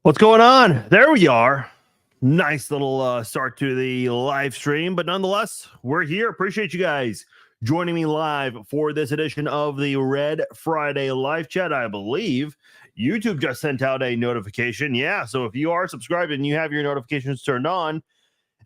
What's going on? There we are. Nice little start to the live stream, but nonetheless, we're here. Appreciate you guys joining me live for this edition of the Red Friday live chat. I believe YouTube just sent out a notification. Yeah, so if you are subscribed and you have your notifications turned on,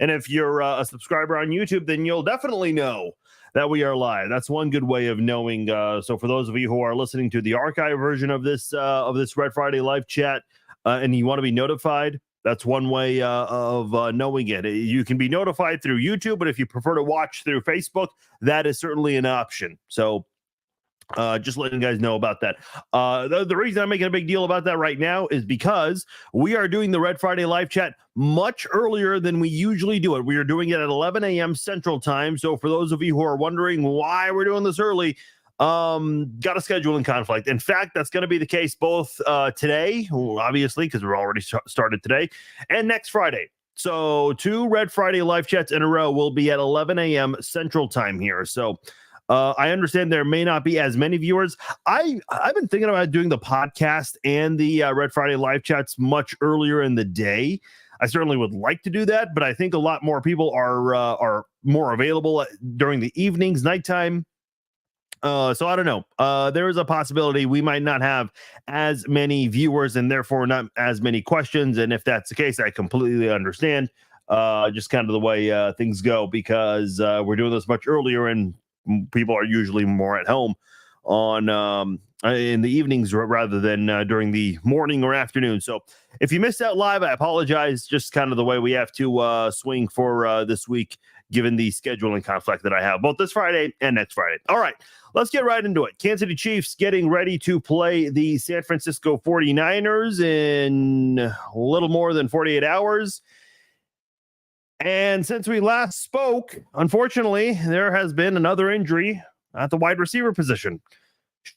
and if you're a subscriber on YouTube, then you'll definitely know that we are live. That's one good way of knowing. So for those of you who are listening to the archive version of this Red Friday live chat, and you want to be notified, that's one way of knowing it. You can be notified through YouTube, but if you prefer to watch through Facebook, that is certainly an option. So just letting you guys know about that. The reason I'm making a big deal about that right now is because we are doing the Red Friday live chat much earlier than we usually do it. We are doing it at 11 a.m. Central Time. So for those of you who are wondering why we're doing this early, got a scheduling conflict. In fact, that's going to be the case both today, obviously, because we're already started today, and next Friday. So 2 Red Friday live chats in a row will be at 11 a.m. Central Time here. So I understand there may not be as many viewers. I've been thinking about doing the podcast and the Red Friday live chats much earlier in the day. I certainly would like to do that, but I think a lot more people are more available during the evenings, nighttime. So I don't know. There is a possibility we might not have as many viewers and therefore not as many questions. And if that's the case, I completely understand. Just kind of the way things go, because we're doing this much earlier and people are usually more at home on in the evenings rather than during the morning or afternoon. So if you missed out live, I apologize. Just kind of the way we have to swing for this week, given the scheduling conflict that I have both this Friday and next Friday. All right, let's get right into it. Kansas City Chiefs getting ready to play the San Francisco 49ers in a little more than 48 hours. And since we last spoke, unfortunately, there has been another injury at the wide receiver position.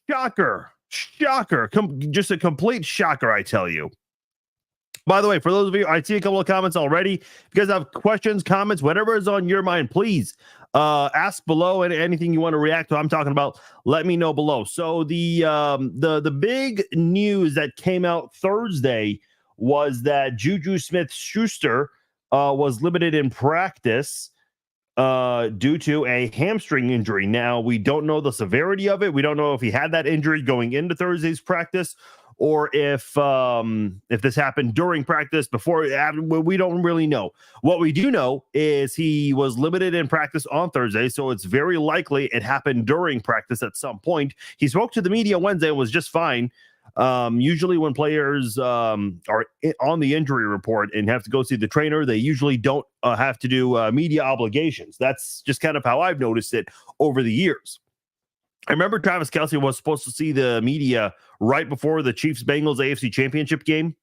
Shocker. Just a complete shocker, I tell you. By the way, for those of you, I see a couple of comments already. If you guys have questions, comments, whatever is on your mind, please ask below, and anything you want to react to I'm talking about, let me know below. So the big news that came out Thursday was that Juju Smith-Schuster was limited in practice due to a hamstring injury. Now, we don't know the severity of it. We don't know if he had that injury going into Thursday's practice, or if this happened during practice, before. We don't really know. What we do know is he was limited in practice on Thursday, so it's very likely it happened during practice at some point. He spoke to the media Wednesday and was just fine. Usually when players are on the injury report and have to go see the trainer, they usually don't have to do media obligations. That's just kind of how I've noticed it over the years. I remember Travis Kelce was supposed to see the media right before the Chiefs-Bengals AFC Championship game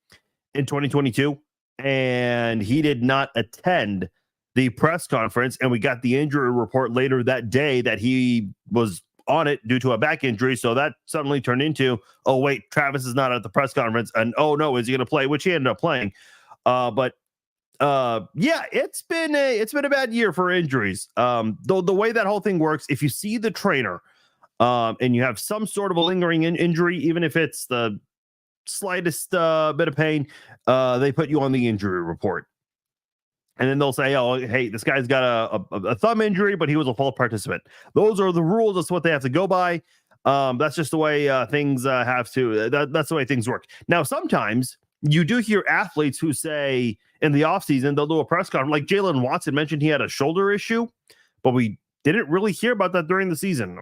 in 2022, and he did not attend the press conference, and we got the injury report later that day that he was on it due to a back injury. So that suddenly turned into, oh wait, Travis is not at the press conference, and oh no, is he going to play? Which he ended up playing. But yeah, it's been a bad year for injuries. The way that whole thing works, if you see the trainer and you have some sort of a lingering injury, even if it's the slightest bit of pain, they put you on the injury report. And then they'll say, oh, hey, this guy's got a thumb injury, but he was a full participant. Those are the rules. That's what they have to go by. That's just the way things have to. That's the way things work. Now, sometimes you do hear athletes who say in the offseason, they'll do a press conference. Like Jalen Watson mentioned he had a shoulder issue, but we didn't really hear about that during the season.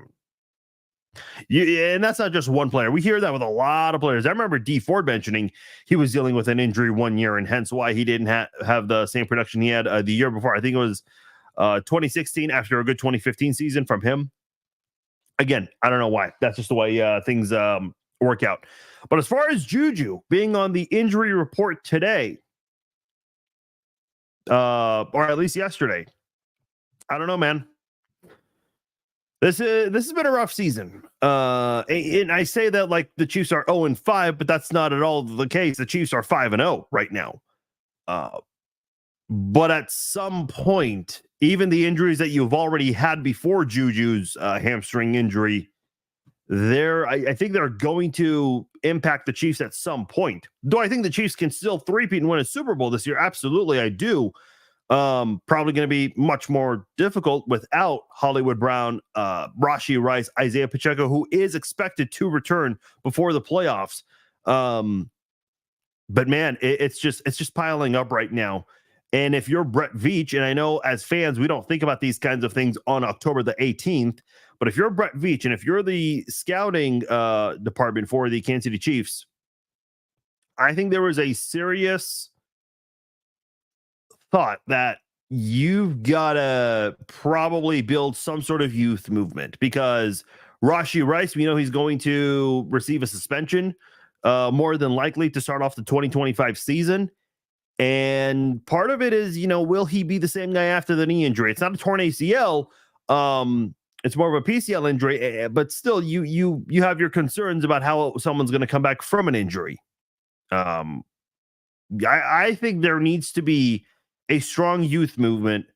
And that's not just one player. We hear that with a lot of players. I remember Dee Ford mentioning he was dealing with an injury one year, and hence why he didn't have the same production he had the year before. I think it was 2016 after a good 2015 season from him. Again, I don't know why. That's just the way things work out. But as far as Juju being on the injury report today, or at least yesterday, I don't know, man. This has been a rough season. And I say that like the Chiefs are 0-5, but that's not at all the case. The Chiefs are 5-0 right now. But at some point, even the injuries that you've already had before Juju's hamstring injury, I think they're going to impact the Chiefs at some point. Do I think the Chiefs can still three-peat and win a Super Bowl this year? Absolutely, I do. Probably going to be much more difficult without Hollywood Brown, Rashee Rice, Isaiah Pacheco, who is expected to return before the playoffs. But man, it's just piling up right now. And if you're Brett Veach, and I know as fans, we don't think about these kinds of things on October the 18th, but if you're Brett Veach and if you're the scouting department for the Kansas City Chiefs, I think there was a serious thought that you've got to probably build some sort of youth movement, because Rashee Rice, we know he's going to receive a suspension more than likely to start off the 2025 season. And part of it is, will he be the same guy after the knee injury? It's not a torn ACL. It's more of a PCL injury, but still you have your concerns about how someone's going to come back from an injury. I think there needs to be a strong youth movement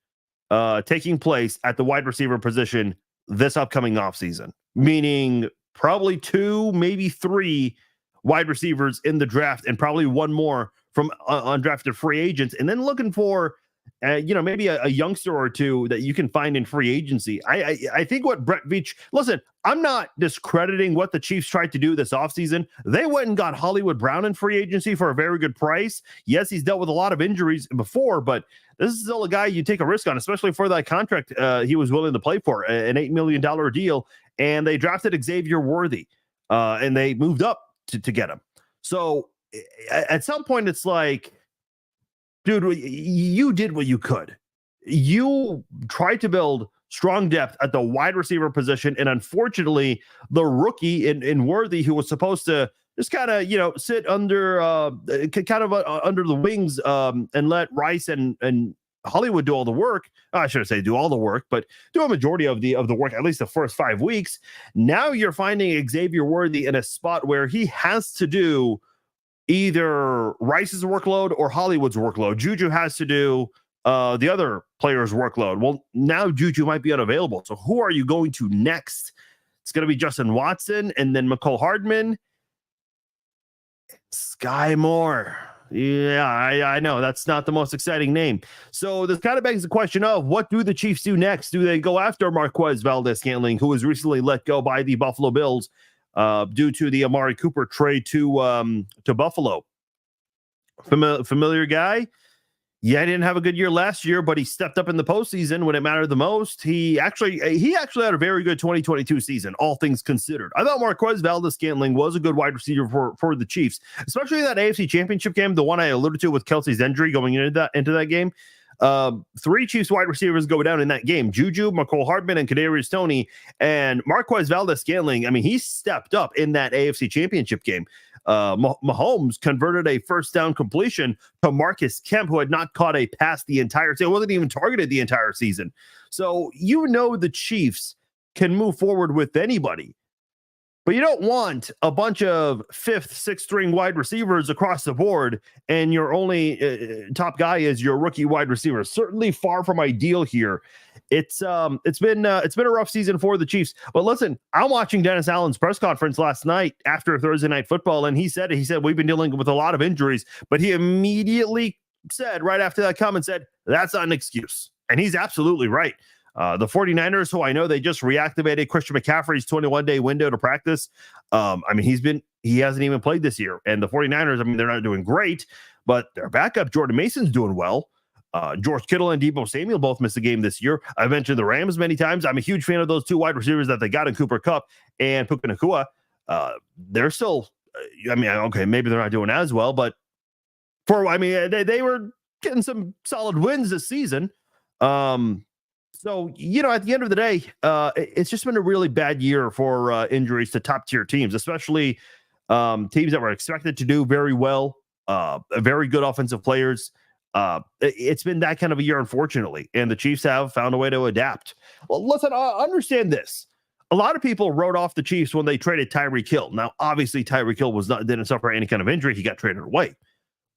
taking place at the wide receiver position this upcoming offseason, meaning probably 2, maybe 3 wide receivers in the draft and probably one more from undrafted free agents, and then looking for maybe a youngster or two that you can find in free agency. I think what Brett Veach, listen, I'm not discrediting what the Chiefs tried to do this offseason. They went and got Hollywood Brown in free agency for a very good price. Yes, he's dealt with a lot of injuries before, but this is still a guy you take a risk on, especially for that contract he was willing to play for, an $8 million deal. And they drafted Xavier Worthy, and they moved up to get him. So at some point, it's like, dude, you did what you could. You tried to build strong depth at the wide receiver position, and unfortunately, the rookie in Worthy, who was supposed to just kind of sit under under the wings and let Rice and Hollywood do all the work. I shouldn't say do all the work, but do a majority of the work, at least the first 5 weeks. Now you're finding Xavier Worthy in a spot where he has to do either Rice's workload or Hollywood's workload. Juju has to do the other player's workload. Well, now Juju might be unavailable. So who are you going to next? It's going to be Justin Watson and then McCole Hardman. Sky Moore. Yeah, I know that's not the most exciting name. So this kind of begs the question of, what do the Chiefs do next? Do they go after Marquez Valdes-Scantling, who was recently let go by the Buffalo Bills due to the Amari Cooper trade to Buffalo? Familiar guy? Yeah, he didn't have a good year last year, but he stepped up in the postseason when it mattered the most. He actually had a very good 2022 season, all things considered. I thought Marquez Valdes-Scantling was a good wide receiver for the Chiefs, especially that AFC Championship game, the one I alluded to with Kelsey's injury going into that game. 3 Chiefs wide receivers go down in that game: Juju, McCole Hardman, and Kadarius Toney. And Marquez Valdes-Scantling, I mean, he stepped up in that AFC Championship game. Mahomes converted a first down completion to Marcus Kemp, who had not caught a pass the entire season. Wasn't even targeted the entire season. So the Chiefs can move forward with anybody. But you don't want a bunch of 5th, 6th string wide receivers across the board, and your only top guy is your rookie wide receiver. Certainly far from ideal here. It's been a rough season for the Chiefs. But listen, I'm watching Dennis Allen's press conference last night after Thursday Night Football, and he said we've been dealing with a lot of injuries, but he immediately said right after that comment said that's not an excuse, and he's absolutely right. The 49ers, who I know they just reactivated Christian McCaffrey's 21-day window to practice. I mean, he hasn't even played this year. And the 49ers, I mean, they're not doing great, but their backup, Jordan Mason's doing well. George Kittle and Deebo Samuel both missed the game this year. I mentioned the Rams many times. I'm a huge fan of those 2 wide receivers that they got in Cooper Kupp and Puka Nacua. They're still, okay, maybe they're not doing as well, but they were getting some solid wins this season. So, at the end of the day, it's just been a really bad year for injuries to top-tier teams, especially teams that were expected to do very well, very good offensive players. It's been that kind of a year, unfortunately, and the Chiefs have found a way to adapt. Well, listen, understand this. A lot of people wrote off the Chiefs when they traded Tyreek Hill. Now, obviously, Tyreek Hill didn't suffer any kind of injury. He got traded away.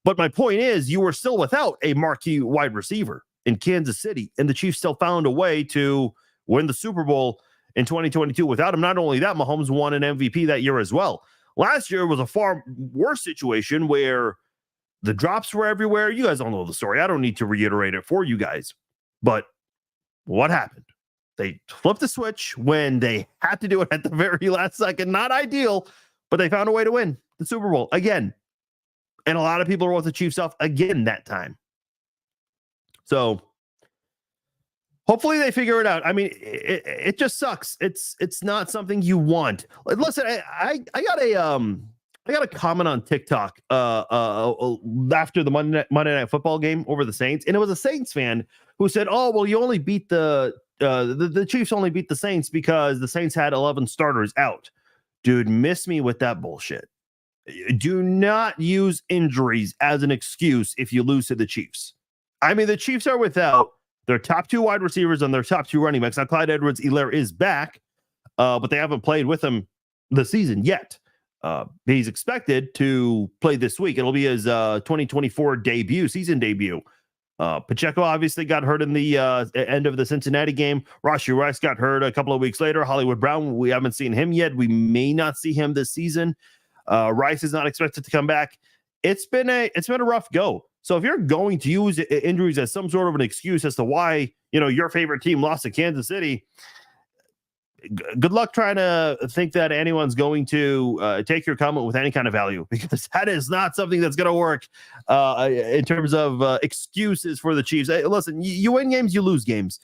But my point is, you were still without a marquee wide receiver in Kansas City, and the Chiefs still found a way to win the Super Bowl in 2022 without him. Not only that, Mahomes won an MVP that year as well. Last year was a far worse situation where the drops were everywhere. You guys all know the story. I don't need to reiterate it for you guys. But what happened? They flipped the switch when they had to do it at the very last second. Not ideal, but they found a way to win the Super Bowl again. And a lot of people wrote the Chiefs off again that time. So hopefully they figure it out. I mean, it just sucks. It's not something you want. Listen, I got a comment on TikTok after the Monday Night Football game over the Saints, and it was a Saints fan who said, "Oh, well, you only beat the Chiefs only beat the Saints because the Saints had 11 starters out." Dude, miss me with that bullshit. Do not use injuries as an excuse if you lose to the Chiefs. I mean, the Chiefs are without their top 2 wide receivers and their top 2 running backs. Now, Clyde Edwards-Helaire is back, but they haven't played with him this season yet. He's expected to play this week. It'll be his 2024 season debut. Pacheco obviously got hurt in the end of the Cincinnati game. Rashee Rice got hurt a couple of weeks later. Hollywood Brown, we haven't seen him yet. We may not see him this season. Rice is not expected to come back. It's been a rough go. So if you're going to use injuries as some sort of an excuse as to why, your favorite team lost to Kansas City, good luck trying to think that anyone's going to take your comment with any kind of value, because that is not something that's going to work in terms of excuses for the Chiefs. Listen, you win games, you lose games.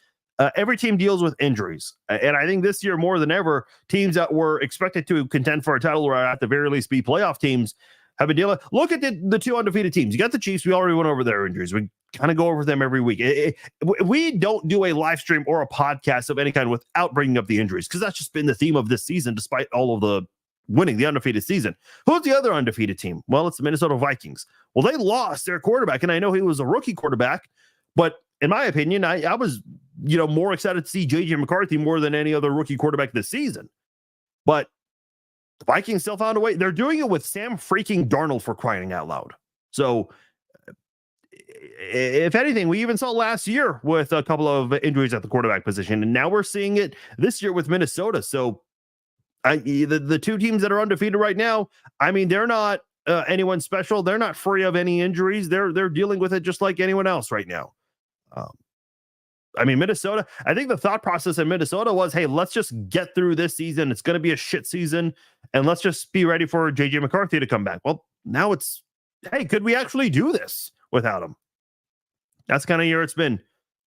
Every team deals with injuries. And I think this year more than ever, teams that were expected to contend for a title or at the very least be playoff teams have been dealing. Look at the 2 undefeated teams. You got the Chiefs. We already went over their injuries. We kind of go over them every week. We don't do a live stream or a podcast of any kind without bringing up the injuries, because that's just been the theme of this season, despite all of the winning the undefeated season. Who's the other undefeated team? Well, it's the Minnesota Vikings. Well, they lost their quarterback, and I know he was a rookie quarterback, but in my opinion, I was more excited to see J.J. McCarthy more than any other rookie quarterback this season. But the Vikings still found a way. They're doing it with Sam freaking Darnold, for crying out loud. So if anything, we even saw last year with a couple of injuries at the quarterback position, and now we're seeing it this year with Minnesota. So the 2 teams that are undefeated right now, I mean, they're not anyone special. They're not free of any injuries. They're dealing with it just like anyone else right now. I mean, Minnesota, I think the thought process in Minnesota was, hey, let's just get through this season. It's going to be a shit season, and let's just be ready for J.J. McCarthy to come back. Well, now it's, hey, could we actually do this without him? That's kind of year it's been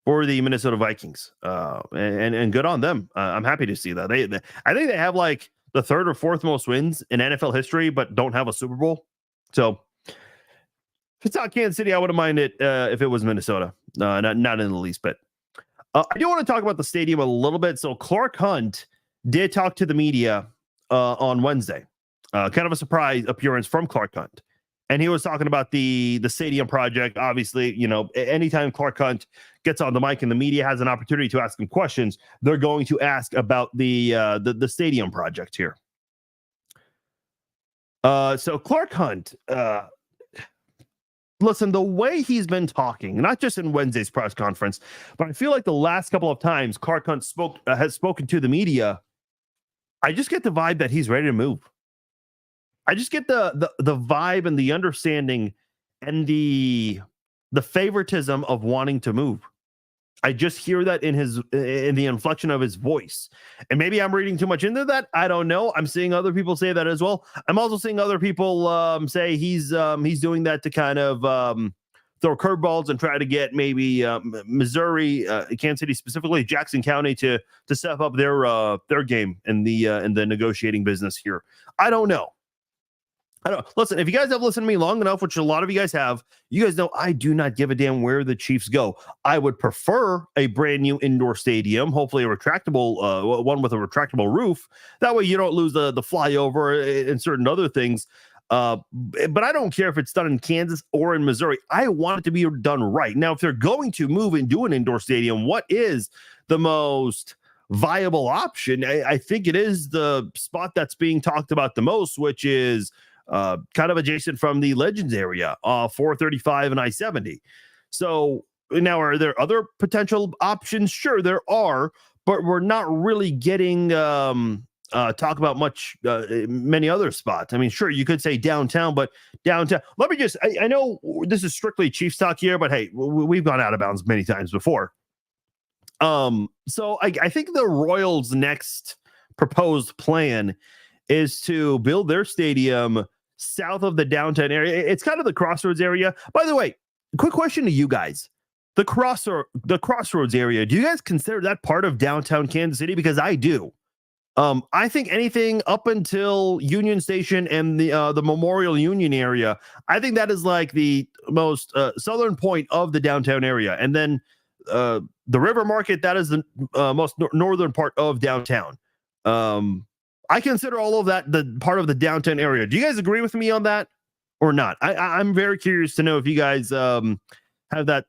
for the Minnesota Vikings, and good on them. I'm happy to see that. I think they have like the 3rd or 4th most wins in NFL history, but don't have a Super Bowl. So if it's not Kansas City, I wouldn't mind it if it was Minnesota. Not in the least bit. I do want to talk about the stadium a little bit. So Clark Hunt did talk to the media on Wednesday. Kind of a surprise appearance from Clark Hunt. And he was talking about the stadium project. Obviously, anytime Clark Hunt gets on the mic and the media has an opportunity to ask him questions, they're going to ask about the stadium project here. So Clark Hunt, listen, the way he's been talking, not just in Wednesday's press conference, but I feel like the last couple of times Clark Hunt has spoken to the media, I just get the vibe that he's ready to move. I just get the vibe and the understanding and the favoritism of wanting to move. I just hear that in the inflection of his voice. And maybe I'm reading too much into that. I don't know. I'm seeing other people say that as well. I'm also seeing other people say he's doing that to kind of throw curveballs and try to get maybe Missouri, Kansas City specifically, Jackson County to step up their game in the negotiating business here. I don't know. Listen, if you guys have listened to me long enough, which a lot of you guys have, you guys know I do not give a damn where the Chiefs go. I would prefer a brand new indoor stadium, hopefully a retractable one with a retractable roof. That way you don't lose the flyover and certain other things. But I don't care if it's done in Kansas or in Missouri. I want it to be done right. Now, if they're going to move and do an indoor stadium, what is the most viable option? I think it is the spot that's being talked about the most, which is kind of adjacent from the Legends area, 435 and I-70. So now, are there other potential options? Sure, there are, but we're not really getting talk about many other spots. I mean, sure, you could say downtown, but downtown. Let me just. I know this is strictly Chiefs talk here, but hey, we've gone out of bounds many times before. So I think the Royals' next proposed plan is to build their stadium south of the downtown area. It's kind of the Crossroads area. By the way, quick question to you guys. The Crossroads area, do you guys consider that part of downtown Kansas City? Because I do. I think anything up until Union Station and the Memorial Union area, I think that is like the most southern point of the downtown area. And then the River Market, that is the most northern part of downtown. I consider all of that the part of the downtown area. Do you guys agree with me on that or not? I'm very curious to know if you guys have that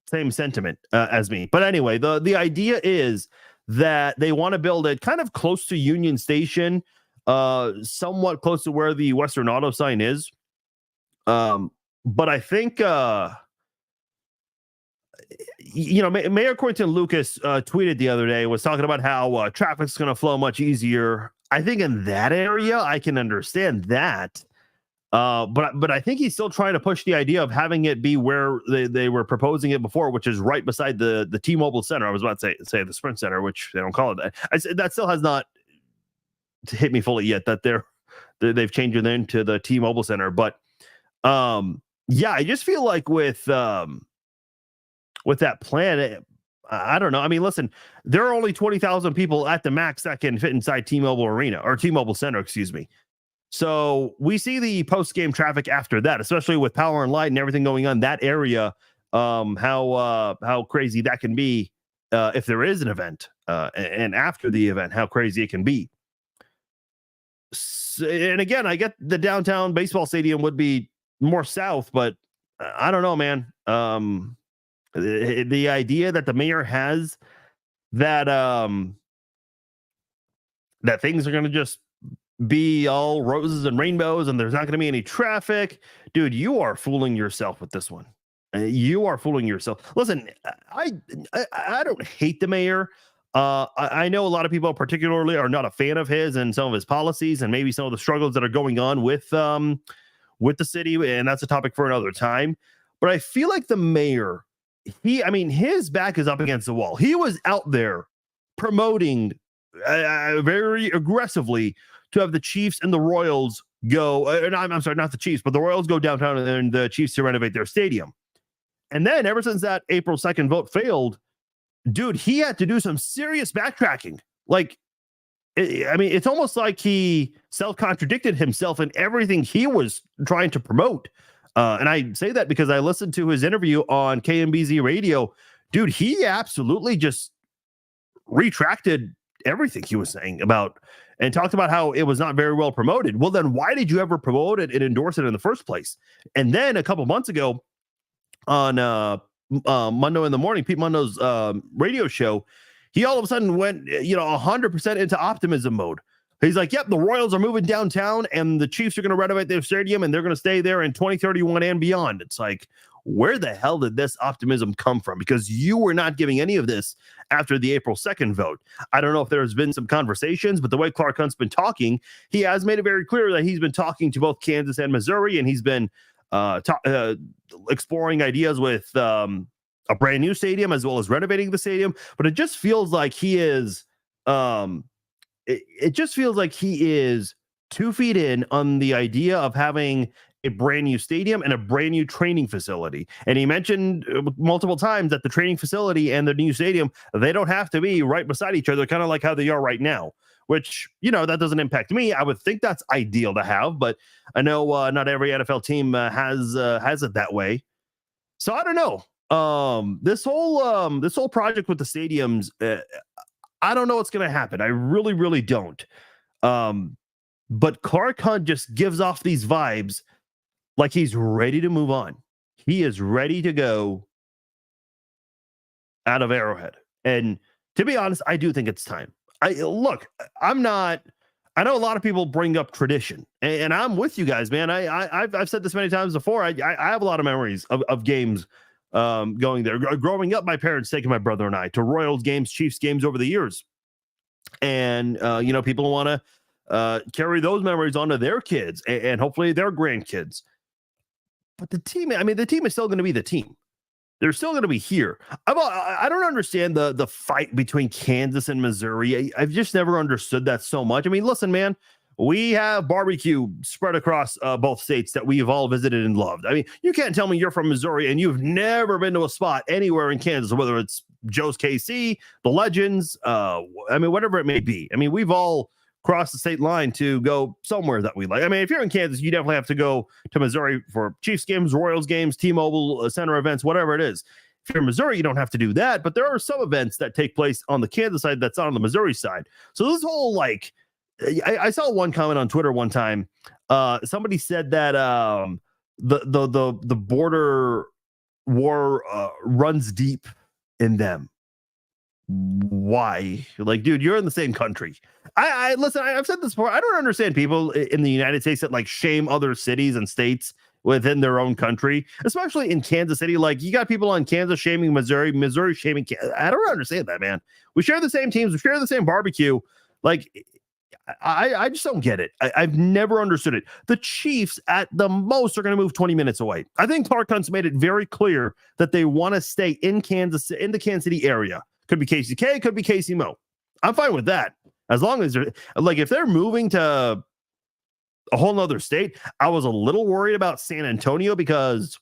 same sentiment as me. But anyway, the idea is that they want to build it kind of close to Union Station, somewhat close to where the Western Auto sign is. But I think, Mayor Quinton Lucas tweeted the other day, was talking about how traffic's going to flow much easier. I think in that area, I can understand that. But I think he's still trying to push the idea of having it be where they were proposing it before, which is right beside the T-Mobile Center. I was about to say the Sprint Center, which they don't call it that. That still has not hit me fully yet that they've changed it into the T-Mobile Center. But I just feel like with that plan, I don't know. I mean, listen, there are only 20,000 people at the max that can fit inside T-Mobile Arena or T-Mobile Center, excuse me. So we see the post-game traffic after that, especially with power and light and everything going on that area. How crazy that can be if there is an event, and after the event, how crazy it can be. And again, I get the downtown baseball stadium would be more south, but I don't know, man. The idea that the mayor has that that things are going to just be all roses and rainbows and there's not going to be any traffic, dude, you are fooling yourself with this one. You are fooling yourself. Listen, I don't hate the mayor. I know a lot of people particularly are not a fan of his and some of his policies and maybe some of the struggles that are going on with the city, and that's a topic for another time. But I feel like the mayor, his back is up against the wall. He was out there promoting very aggressively to have the Chiefs and the Royals go, I'm sorry, not the Chiefs, but the Royals go downtown and the Chiefs to renovate their stadium. And then ever since that April 2nd vote failed, dude, he had to do some serious backtracking. Like, it's almost like he self-contradicted himself in everything he was trying to promote. And I say that because I listened to his interview on KMBZ radio. Dude, he absolutely just retracted everything he was saying about and talked about how it was not very well promoted. Well, then why did you ever promote it and endorse it in the first place? And then a couple months ago on Monday in the morning, Pete Mundo's radio show, he all of a sudden went 100% into optimism mode. He's like, yep, the Royals are moving downtown and the Chiefs are going to renovate their stadium and they're going to stay there in 2031 and beyond. It's like, where the hell did this optimism come from? Because you were not giving any of this after the April 2nd vote. I don't know if there's been some conversations, but the way Clark Hunt's been talking, he has made it very clear that he's been talking to both Kansas and Missouri, and he's been exploring ideas with a brand new stadium as well as renovating the stadium. But it just feels like he is it just feels like he is 2 feet in on the idea of having a brand new stadium and a brand new training facility. And he mentioned multiple times that the training facility and the new stadium, they don't have to be right beside each other, kind of like how they are right now, which, that doesn't impact me. I would think that's ideal to have, but I know not every NFL team has it that way. So I don't know. This whole project with the stadiums, I don't know what's going to happen. I really, really don't. But Clark Hunt just gives off these vibes like he's ready to move on. He is ready to go out of Arrowhead. And to be honest, I do think it's time. I know a lot of people bring up tradition, and I'm with you guys, man. I've said this many times before. I have a lot of memories of games going there. Growing up, my parents taking my brother and I to Royals games, Chiefs games over the years. And, people want to carry those memories onto their kids and hopefully their grandkids. But the team is still going to be the team. They're still going to be here. I don't understand the fight between Kansas and Missouri. I've just never understood that so much. I mean, listen, man, we have barbecue spread across both states that we've all visited and loved. I mean, you can't tell me you're from Missouri and you've never been to a spot anywhere in Kansas, whether it's Joe's KC, the Legends, whatever it may be. I mean, we've all crossed the state line to go somewhere that we like. I mean, if you're in Kansas, you definitely have to go to Missouri for Chiefs games, Royals games, T-Mobile Center events, whatever it is. If you're in Missouri, you don't have to do that, but there are some events that take place on the Kansas side that's not on the Missouri side. So this whole I saw one comment on Twitter one time. Somebody said that the border war runs deep in them. Why? Like, dude, you're in the same country. I listen, I've said this before. I don't understand people in the United States that shame other cities and states within their own country, especially in Kansas City. Like, you got people on Kansas shaming Missouri shaming Kansas. I don't understand that, man. We share the same teams, we share the same barbecue. Like, I just don't get it. I've never understood it. The Chiefs, at the most, are going to move 20 minutes away. I think Clark Hunt's made it very clear that they want to stay in Kansas, in the Kansas City area. Could be KCK, could be Casey Mo. I'm fine with that. As long as they're if they're moving to a whole nother state. I was a little worried about San Antonio because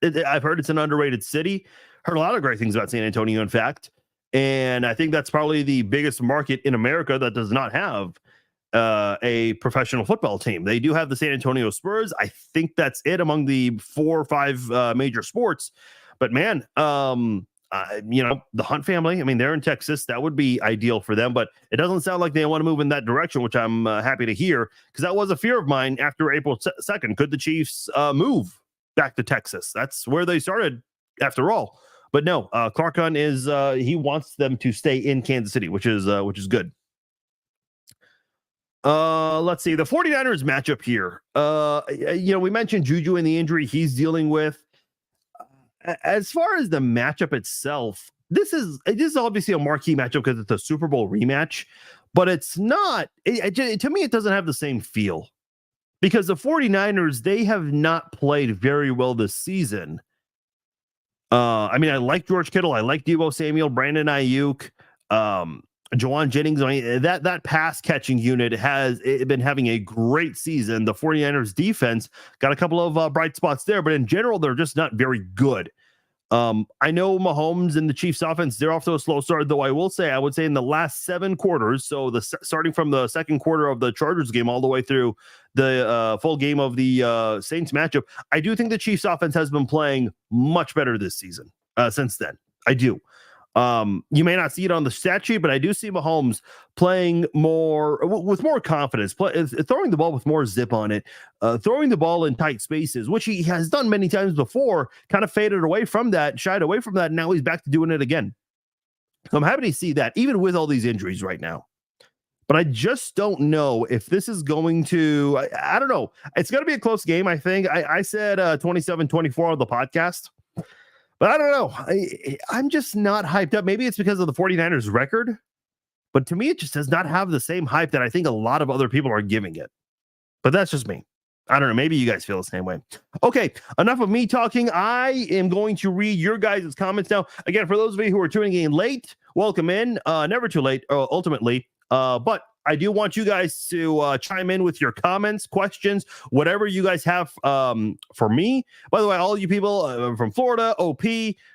I've heard it's an underrated city. Heard a lot of great things about San Antonio, in fact. And I think that's probably the biggest market in America that does not have a professional football team. They do have the San Antonio Spurs. I think that's it among the 4 or 5 major sports. But man, the Hunt family, I mean, they're in Texas. That would be ideal for them, but it doesn't sound like they want to move in that direction, which I'm happy to hear, because that was a fear of mine after April 2nd. Could the Chiefs move back to Texas? That's where they started after all. But no, Clark Hunt he wants them to stay in Kansas City, which is good. Let's see the 49ers matchup here. We mentioned Juju and the injury he's dealing with. As far as the matchup itself, this is obviously a marquee matchup because it's a Super Bowl rematch, but it's not. To me, it doesn't have the same feel because the 49ers, they have not played very well this season. I like George Kittle. I like Deebo Samuel, Brandon Ayuk, Jawan Jennings. I mean, that pass catching unit has been having a great season. The 49ers defense got a couple of bright spots there, but in general, they're just not very good. I know Mahomes and the Chiefs offense, they're off to a slow start, though I would say in the last 7 quarters, so starting from the second quarter of the Chargers game all the way through the full game of the Saints matchup, I do think the Chiefs offense has been playing much better this season since then. I do. You may not see it on the stat sheet, but I do see Mahomes playing with more confidence, throwing the ball with more zip on it, throwing the ball in tight spaces, which he has done many times before, kind of faded away from that, shied away from that. And now he's back to doing it again. So I'm happy to see that, even with all these injuries right now. But I just don't know if this is going to, I don't know. It's going to be a close game, I think. I said 27-24 on the podcast. But I don't know. I'm just not hyped up. Maybe it's because of the 49ers record. But to me, it just does not have the same hype that I think a lot of other people are giving it. But that's just me. I don't know. Maybe you guys feel the same way. Okay, enough of me talking. I am going to read your guys' comments now. Again, for those of you who are tuning in late, welcome in. Never too late, ultimately. But I do want you guys to chime in with your comments, questions, whatever you guys have for me. By the way, all you people from Florida, OP,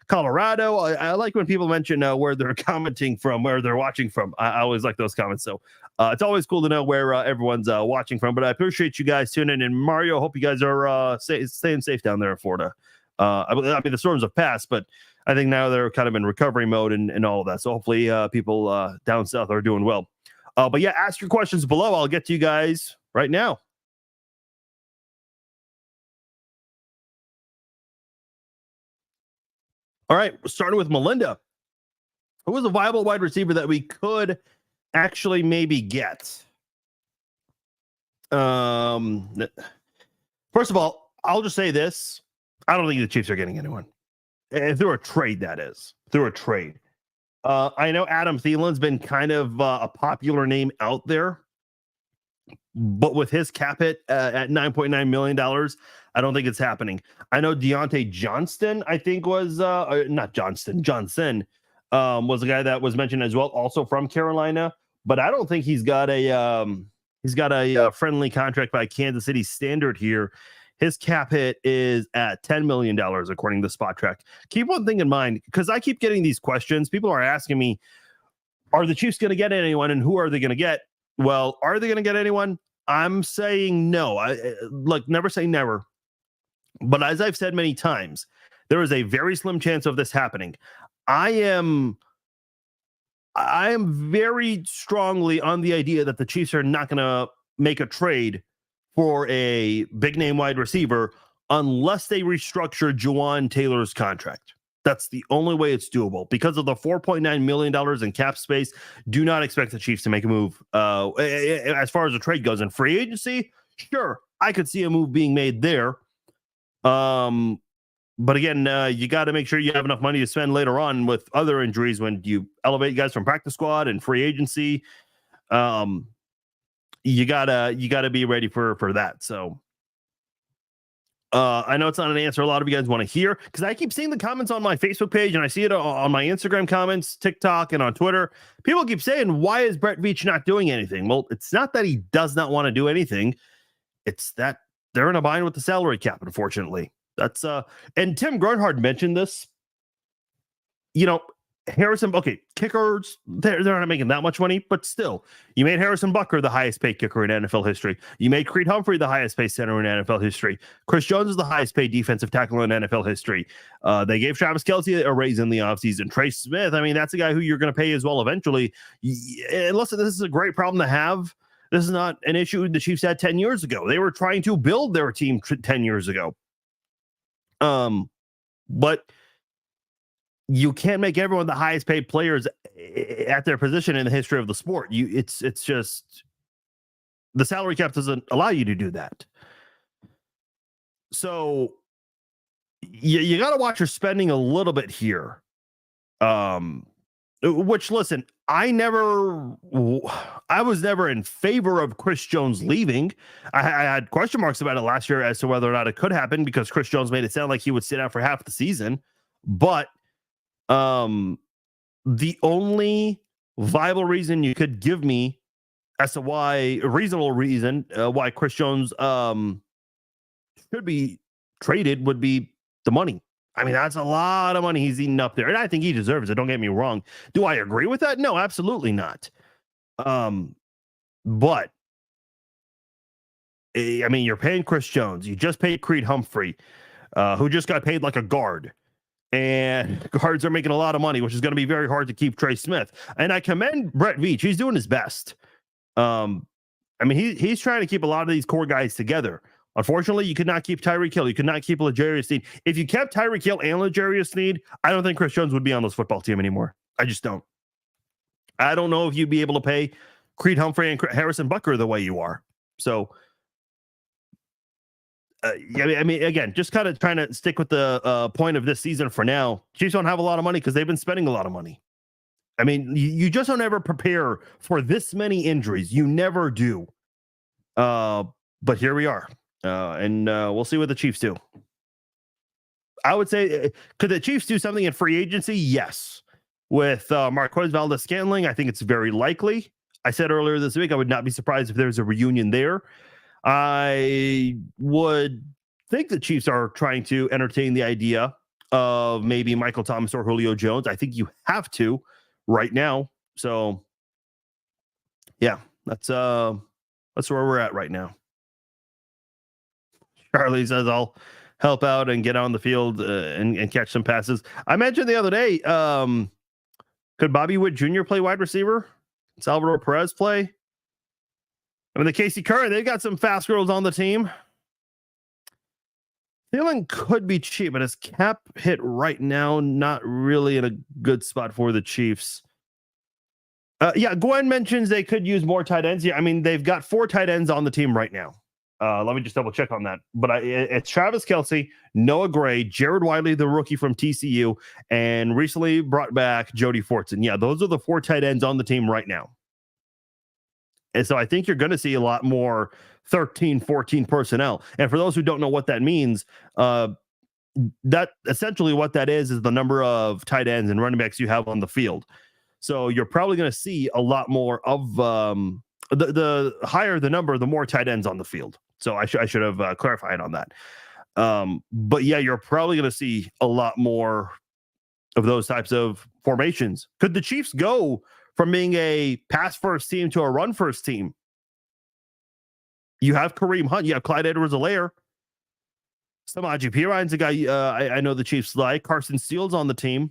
Colorado, I like when people mention where they're commenting from, where they're watching from. I always like those comments. So it's always cool to know where everyone's watching from. But I appreciate you guys tuning in. And Mario, hope you guys are staying safe down there in Florida. I mean, the storms have passed, but I think now they're kind of in recovery mode and all of that. So hopefully people down south are doing well. But yeah, ask your questions below. I'll get to you guys right now. All right, starting with Melinda. Who is a viable wide receiver that we could actually maybe get? First of all, I'll just say this. I don't think the Chiefs are getting anyone. through a trade, that is. Through a trade. I know Adam Thielen's been kind of a popular name out there, but with his cap hit at $9.9 million, I don't think it's happening. I know Deontay Johnston, I think was not Johnston, Johnson was the guy that was mentioned as well, also from Carolina, but I don't think he's got a friendly contract by Kansas City Standard here. His cap hit is at $10 million, according to Spot Track. Keep one thing in mind, because I keep getting these questions. People are asking me, are the Chiefs going to get anyone, and who are they going to get? Well, are they going to get anyone? I'm saying no. Never say never. But as I've said many times, there is a very slim chance of this happening. I am very strongly on the idea that the Chiefs are not going to make a trade for a big name wide receiver unless they restructure Juwan Taylor's contract. That's the only way it's doable. Because of the $4.9 million in cap space, do not expect the Chiefs to make a move. As far as the trade goes in free agency, sure, I could see a move being made there. But again, you got to make sure you have enough money to spend later on with other injuries when you elevate guys from practice squad and free agency. You gotta be ready for that. So I know it's not an answer a lot of you guys want to hear, because I keep seeing the comments on my Facebook page and I see it on my Instagram comments, TikTok, and on Twitter. People keep saying, why is Brett Veach not doing anything? Well, it's not that he does not want to do anything. It's that they're in a bind with the salary cap, unfortunately. That's and Tim Grunhard mentioned this. Harrison, okay, kickers, they're not making that much money, but still, you made Harrison Butker the highest paid kicker in NFL history. You made Creed Humphrey the highest paid center in NFL history. Chris Jones is the highest paid defensive tackle in NFL history. They gave Travis Kelce a raise in the offseason. Trey Smith, I mean, that's a guy who you're going to pay as well eventually. And listen, this is a great problem to have. This is not an issue the Chiefs had 10 years ago. They were trying to build their team 10 years ago. But you can't make everyone the highest paid players at their position in the history of the sport. It's just the salary cap doesn't allow you to do that. So you got to watch your spending a little bit here. Which, listen, I was never in favor of Chris Jones leaving. I had question marks about it last year as to whether or not it could happen, because Chris Jones made it sound like he would sit out for half the season. But the only viable reason you could give me as to why, a reasonable reason why Chris Jones should be traded would be the money. I mean, that's a lot of money he's eating up there, and I think he deserves it. Don't get me wrong. Do I agree with that? No, absolutely not. But I mean, you're paying Chris Jones. You just paid Creed Humphrey, who just got paid like a guard. And guards are making a lot of money, which is going to be very hard to keep Trey Smith. And I commend Brett Veach. He's doing his best. I mean, he's trying to keep a lot of these core guys together. Unfortunately, you could not keep Tyreek Hill. You could not keep L'Jarius Sneed. If you kept Tyreek Hill and L'Jarius Sneed, I don't think Chris Jones would be on this football team anymore. I just don't. I don't know if you'd be able to pay Creed Humphrey and Harrison Butker the way you are. So, I mean, again, just kind of trying to stick with the point of this season for now. Chiefs don't have a lot of money because they've been spending a lot of money. I mean, you just don't ever prepare for this many injuries. You never do. But here we are. And we'll see what the Chiefs do. I would say, could the Chiefs do something in free agency? Yes. With Marquez Valdes-Scantling, I think it's very likely. I said earlier this week, I would not be surprised if there's a reunion there. I would think the Chiefs are trying to entertain the idea of maybe Michael Thomas or Julio Jones. I think you have to right now. So, yeah, that's where we're at right now. Charlie says, I'll help out and get on the field and catch some passes. I mentioned the other day, could Bobby Wood Jr. play wide receiver? Salvador Perez play? I mean, the Casey Curry, they've got some fast girls on the team. Thielen could be cheap, but his cap hit right now, not really in a good spot for the Chiefs. Yeah, Gwen mentions they could use more tight ends. Yeah, I mean, they've got 4 tight ends on the team right now. Let me just double check on that. But it's Travis Kelce, Noah Gray, Jared Wiley, the rookie from TCU, and recently brought back Jody Fortson. Yeah, those are the 4 tight ends on the team right now. And so I think you're going to see a lot more 13, 14 personnel. And for those who don't know what that means, that essentially what that is the number of tight ends and running backs you have on the field. So you're probably going to see a lot more of the higher the number, the more tight ends on the field. So I should have clarified on that. But yeah, you're probably going to see a lot more of those types of formations. Could the Chiefs go from being a pass first team to a run first team? You have Kareem Hunt, you have Clyde Edwards-Helaire. Samaje Perine's a guy I know the Chiefs like. Carson Steele's on the team.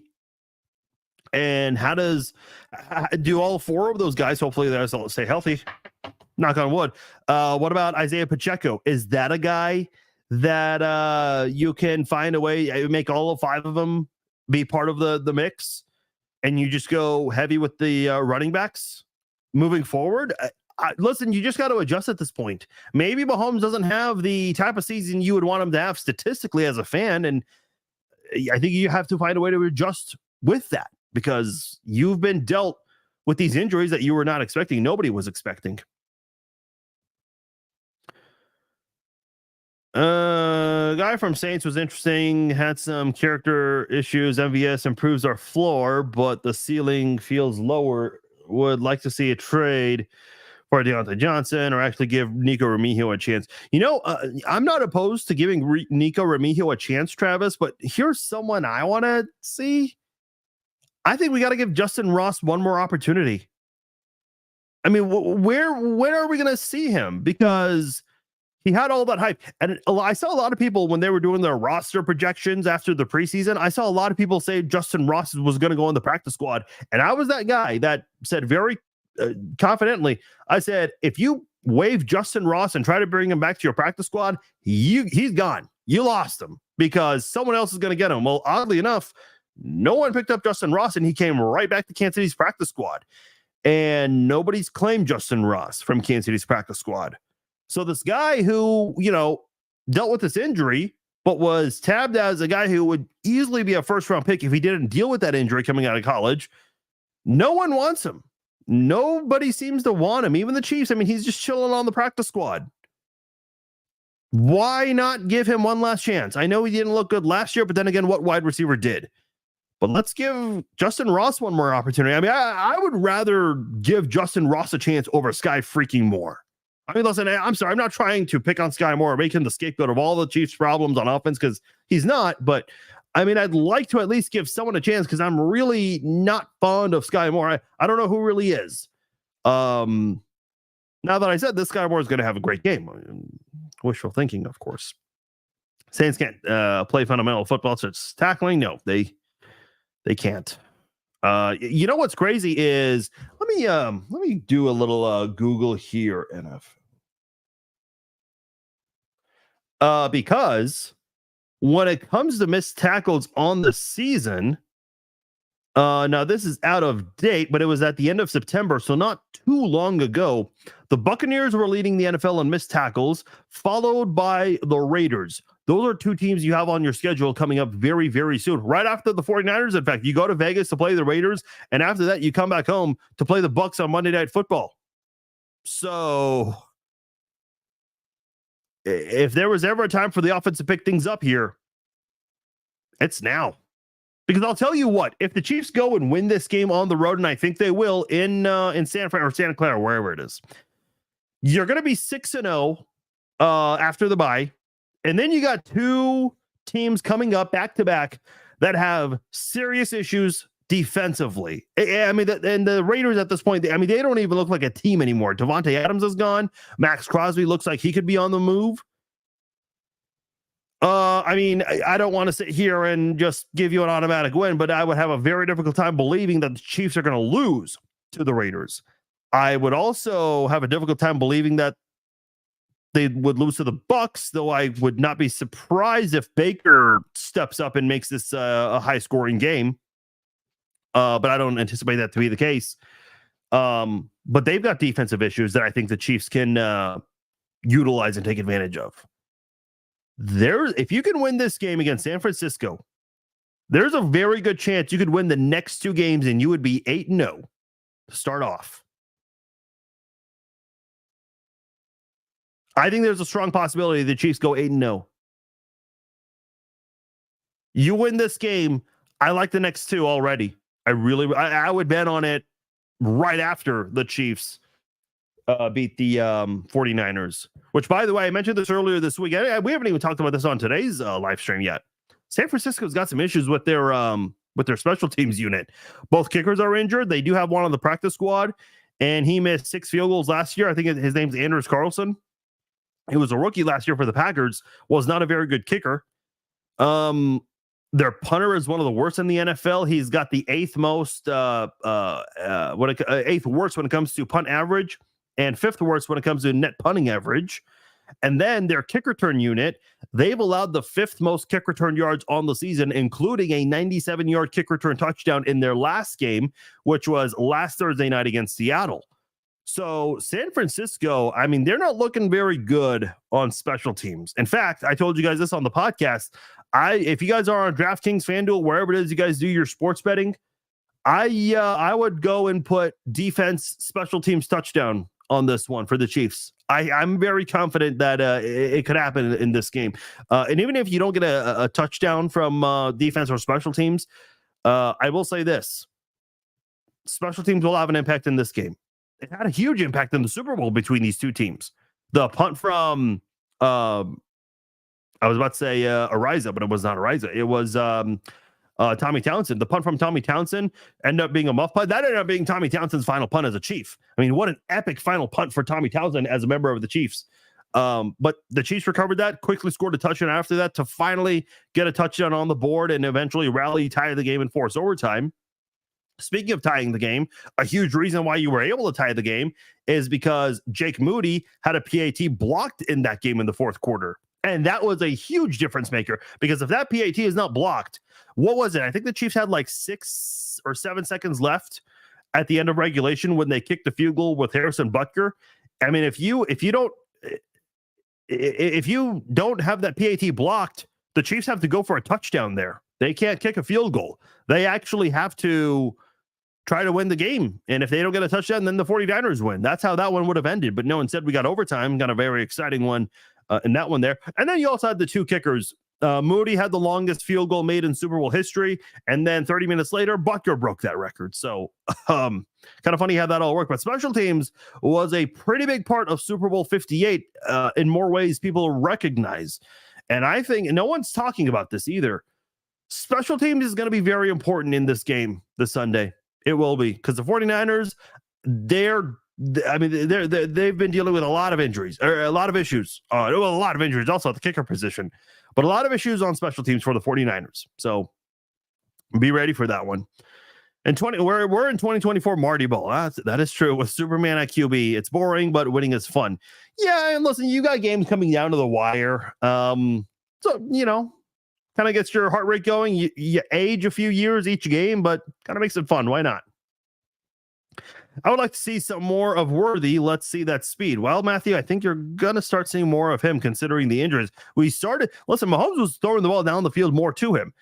And how do all 4 of those guys, hopefully they'll stay healthy, knock on wood. What about Isaiah Pacheco? Is that a guy that you can find a way, make all 5 of them be part of the mix, and you just go heavy with the running backs moving forward? Listen, you just got to adjust at this point. Maybe Mahomes doesn't have the type of season you would want him to have statistically as a fan, and I think you have to find a way to adjust with that, because you've been dealt with these injuries that you were not expecting. Nobody was expecting. Guy from Saints was interesting, had some character issues. MVS improves our floor, but the ceiling feels lower. Would like to see a trade for Deontay Johnson, or actually give Nico Remigio a chance. I'm not opposed to giving Nico Remigio a chance, Travis, but here's someone I want to see. I think we got to give Justin Ross one more opportunity. I mean, when are we going to see him? Because he had all that hype. And I saw a lot of people, when they were doing their roster projections after the preseason, I saw a lot of people say Justin Ross was going to go in the practice squad. And I was that guy that said very confidently, I said, if you waive Justin Ross and try to bring him back to your practice squad, he's gone. You lost him, because someone else is going to get him. Well, oddly enough, no one picked up Justin Ross, and he came right back to Kansas City's practice squad. And nobody's claimed Justin Ross from Kansas City's practice squad. So this guy who, dealt with this injury, but was tabbed as a guy who would easily be a first-round pick if he didn't deal with that injury coming out of college, no one wants him. Nobody seems to want him. Even the Chiefs. I mean, he's just chilling on the practice squad. Why not give him one last chance? I know he didn't look good last year, but then again, what wide receiver did? But let's give Justin Ross one more opportunity. I mean, I would rather give Justin Ross a chance over Sky freaking Moore. I mean, listen, I'm sorry. I'm not trying to pick on Sky Moore or make him the scapegoat of all the Chiefs' problems on offense, because he's not. But, I mean, I'd like to at least give someone a chance, because I'm really not fond of Sky Moore. I don't know who really is. Now that I said this, Sky Moore is going to have a great game. Wishful thinking, of course. Saints can't play fundamental football, so it's tackling. No, they can't. You know what's crazy is, let me do a little Google here, NFL. Because when it comes to missed tackles on the season, now this is out of date, but it was at the end of September, so not too long ago. The Buccaneers were leading the NFL in missed tackles, followed by the Raiders. Those are 2 teams you have on your schedule coming up very, very soon. Right after the 49ers, in fact, you go to Vegas to play the Raiders, and after that, you come back home to play the Bucs on Monday Night Football. So if there was ever a time for the offense to pick things up here, it's now. Because I'll tell you what, if the Chiefs go and win this game on the road, and I think they will in San Fran or Santa Clara, wherever it is, you're going to be 6-0 after the bye. And then you got 2 teams coming up back-to-back that have serious issues defensively. I mean, and the Raiders at this point, they don't even look like a team anymore. Devontae Adams is gone. Max Crosby looks like he could be on the move. I mean, I don't want to sit here and just give you an automatic win, but I would have a very difficult time believing that the Chiefs are going to lose to the Raiders. I would also have a difficult time believing that they would lose to the Bucs, though I would not be surprised if Baker steps up and makes this a high-scoring game. But I don't anticipate that to be the case. But they've got defensive issues that I think the Chiefs can utilize and take advantage of. If you can win this game against San Francisco, there's a very good chance you could win the next 2 games and you would be 8-0 to start off. I think there's a strong possibility the Chiefs go 8-0. You win this game, I like the next 2 already. I would bet on it right after the Chiefs beat the 49ers, which, by the way, I mentioned this earlier this week. We haven't even talked about this on today's live stream yet. San Francisco's got some issues with their special teams unit. Both kickers are injured. They do have one on the practice squad, and he missed 6 field goals last year. I think his name's Anders Carlson. He was a rookie last year for the Packers, was not a very good kicker. Their punter is one of the worst in the NFL. He's got the 8th worst when it comes to punt average, and 5th worst when it comes to net punting average. And then their kick return unit, they've allowed the 5th most kick return yards on the season, including a 97-yard kick return touchdown in their last game, which was last Thursday night against Seattle. So San Francisco, I mean, they're not looking very good on special teams. In fact, I told you guys this on the podcast. If you guys are on DraftKings, FanDuel, wherever it is you guys do your sports betting, I would go and put defense, special teams touchdown on this one for the Chiefs. I'm very confident that it could happen in this game. And even if you don't get a touchdown from defense or special teams, I will say this. Special teams will have an impact in this game. It had a huge impact in the Super Bowl between these 2 teams. The punt from, I was about to say Ariza, but it was not Ariza. It was Tommy Townsend. The punt from Tommy Townsend ended up being a muff punt. That ended up being Tommy Townsend's final punt as a Chief. I mean, what an epic final punt for Tommy Townsend as a member of the Chiefs. But the Chiefs recovered that, quickly scored a touchdown after that to finally get a touchdown on the board and eventually rally, tie the game, and force overtime. Speaking of tying the game, a huge reason why you were able to tie the game is because Jake Moody had a PAT blocked in that game in the 4th quarter. And that was a huge difference maker, because if that PAT is not blocked, what was it? I think the Chiefs had like 6 or 7 seconds left at the end of regulation when they kicked the field goal with Harrison Butker. I mean, if you don't have that PAT blocked, the Chiefs have to go for a touchdown there. They can't kick a field goal. They actually have to try to win the game. And if they don't get a touchdown, then the 49ers win. That's how that one would have ended. But no, instead we got overtime, got a very exciting one in that one there. And then you also had the 2 kickers. Moody had the longest field goal made in Super Bowl history. And then 30 minutes later, Butker broke that record. So kind of funny how that all worked. But special teams was a pretty big part of Super Bowl 58 in more ways people recognize. And I think no one's talking about this either. Special teams is going to be very important in this game this Sunday. It will be, because the 49ers, they've been dealing with a lot of injuries, or a lot of issues. A lot of injuries also at the kicker position, but a lot of issues on special teams for the 49ers. So be ready for that one. And we're in 2024 Marty Ball. That is true. With Superman at QB, it's boring, but winning is fun. Yeah, and listen, you got games coming down to the wire. So, you know, kind of gets your heart rate going. You age a few years each game, but kind of makes it fun. Why not? I would like to see some more of Worthy. Let's see that speed. Well, Matthew, I think you're going to start seeing more of him considering the injuries. Mahomes was throwing the ball down the field more to him.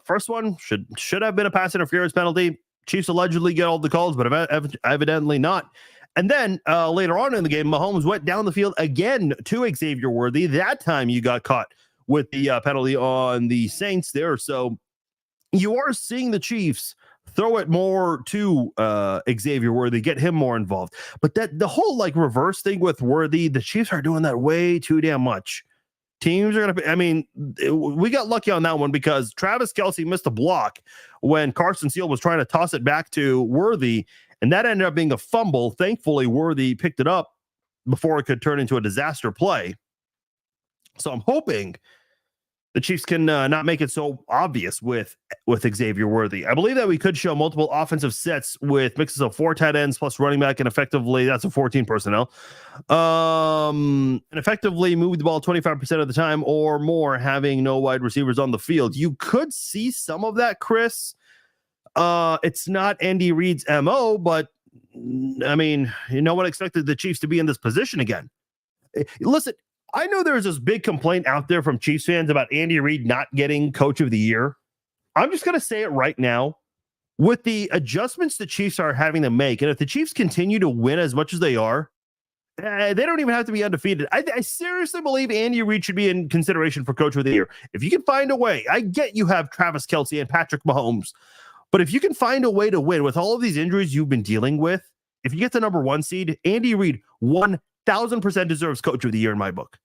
First one should have been a pass interference penalty. Chiefs allegedly get all the calls, but evidently not. And then later on in the game, Mahomes went down the field again to Xavier Worthy. That time you got caught with the penalty on the Saints there. So you are seeing the Chiefs throw it more to Xavier Worthy, get him more involved. But the whole like reverse thing with Worthy, the Chiefs are doing that way too damn much. Teams are going to, we got lucky on that one because Travis Kelce missed a block when Carson Steele was trying to toss it back to Worthy, and that ended up being a fumble. Thankfully, Worthy picked it up before it could turn into a disaster play. So I'm hoping the Chiefs can not make it so obvious with Xavier Worthy. I believe that we could show multiple offensive sets with mixes of 4 tight ends plus running back, and effectively that's a 14 personnel. And effectively move the ball 25% of the time or more, having no wide receivers on the field. You could see some of that, Chris. It's not Andy Reid's MO, but I mean, no one expected the Chiefs to be in this position again. Listen, I know there's this big complaint out there from Chiefs fans about Andy Reid not getting Coach of the Year. I'm just going to say it right now. With the adjustments the Chiefs are having to make, and if the Chiefs continue to win as much as they are, they don't even have to be undefeated. I seriously believe Andy Reid should be in consideration for Coach of the Year. If you can find a way, I get you have Travis Kelce and Patrick Mahomes, but if you can find a way to win with all of these injuries you've been dealing with, if you get the number 1 seed, Andy Reid 1,000% deserves Coach of the Year in my book.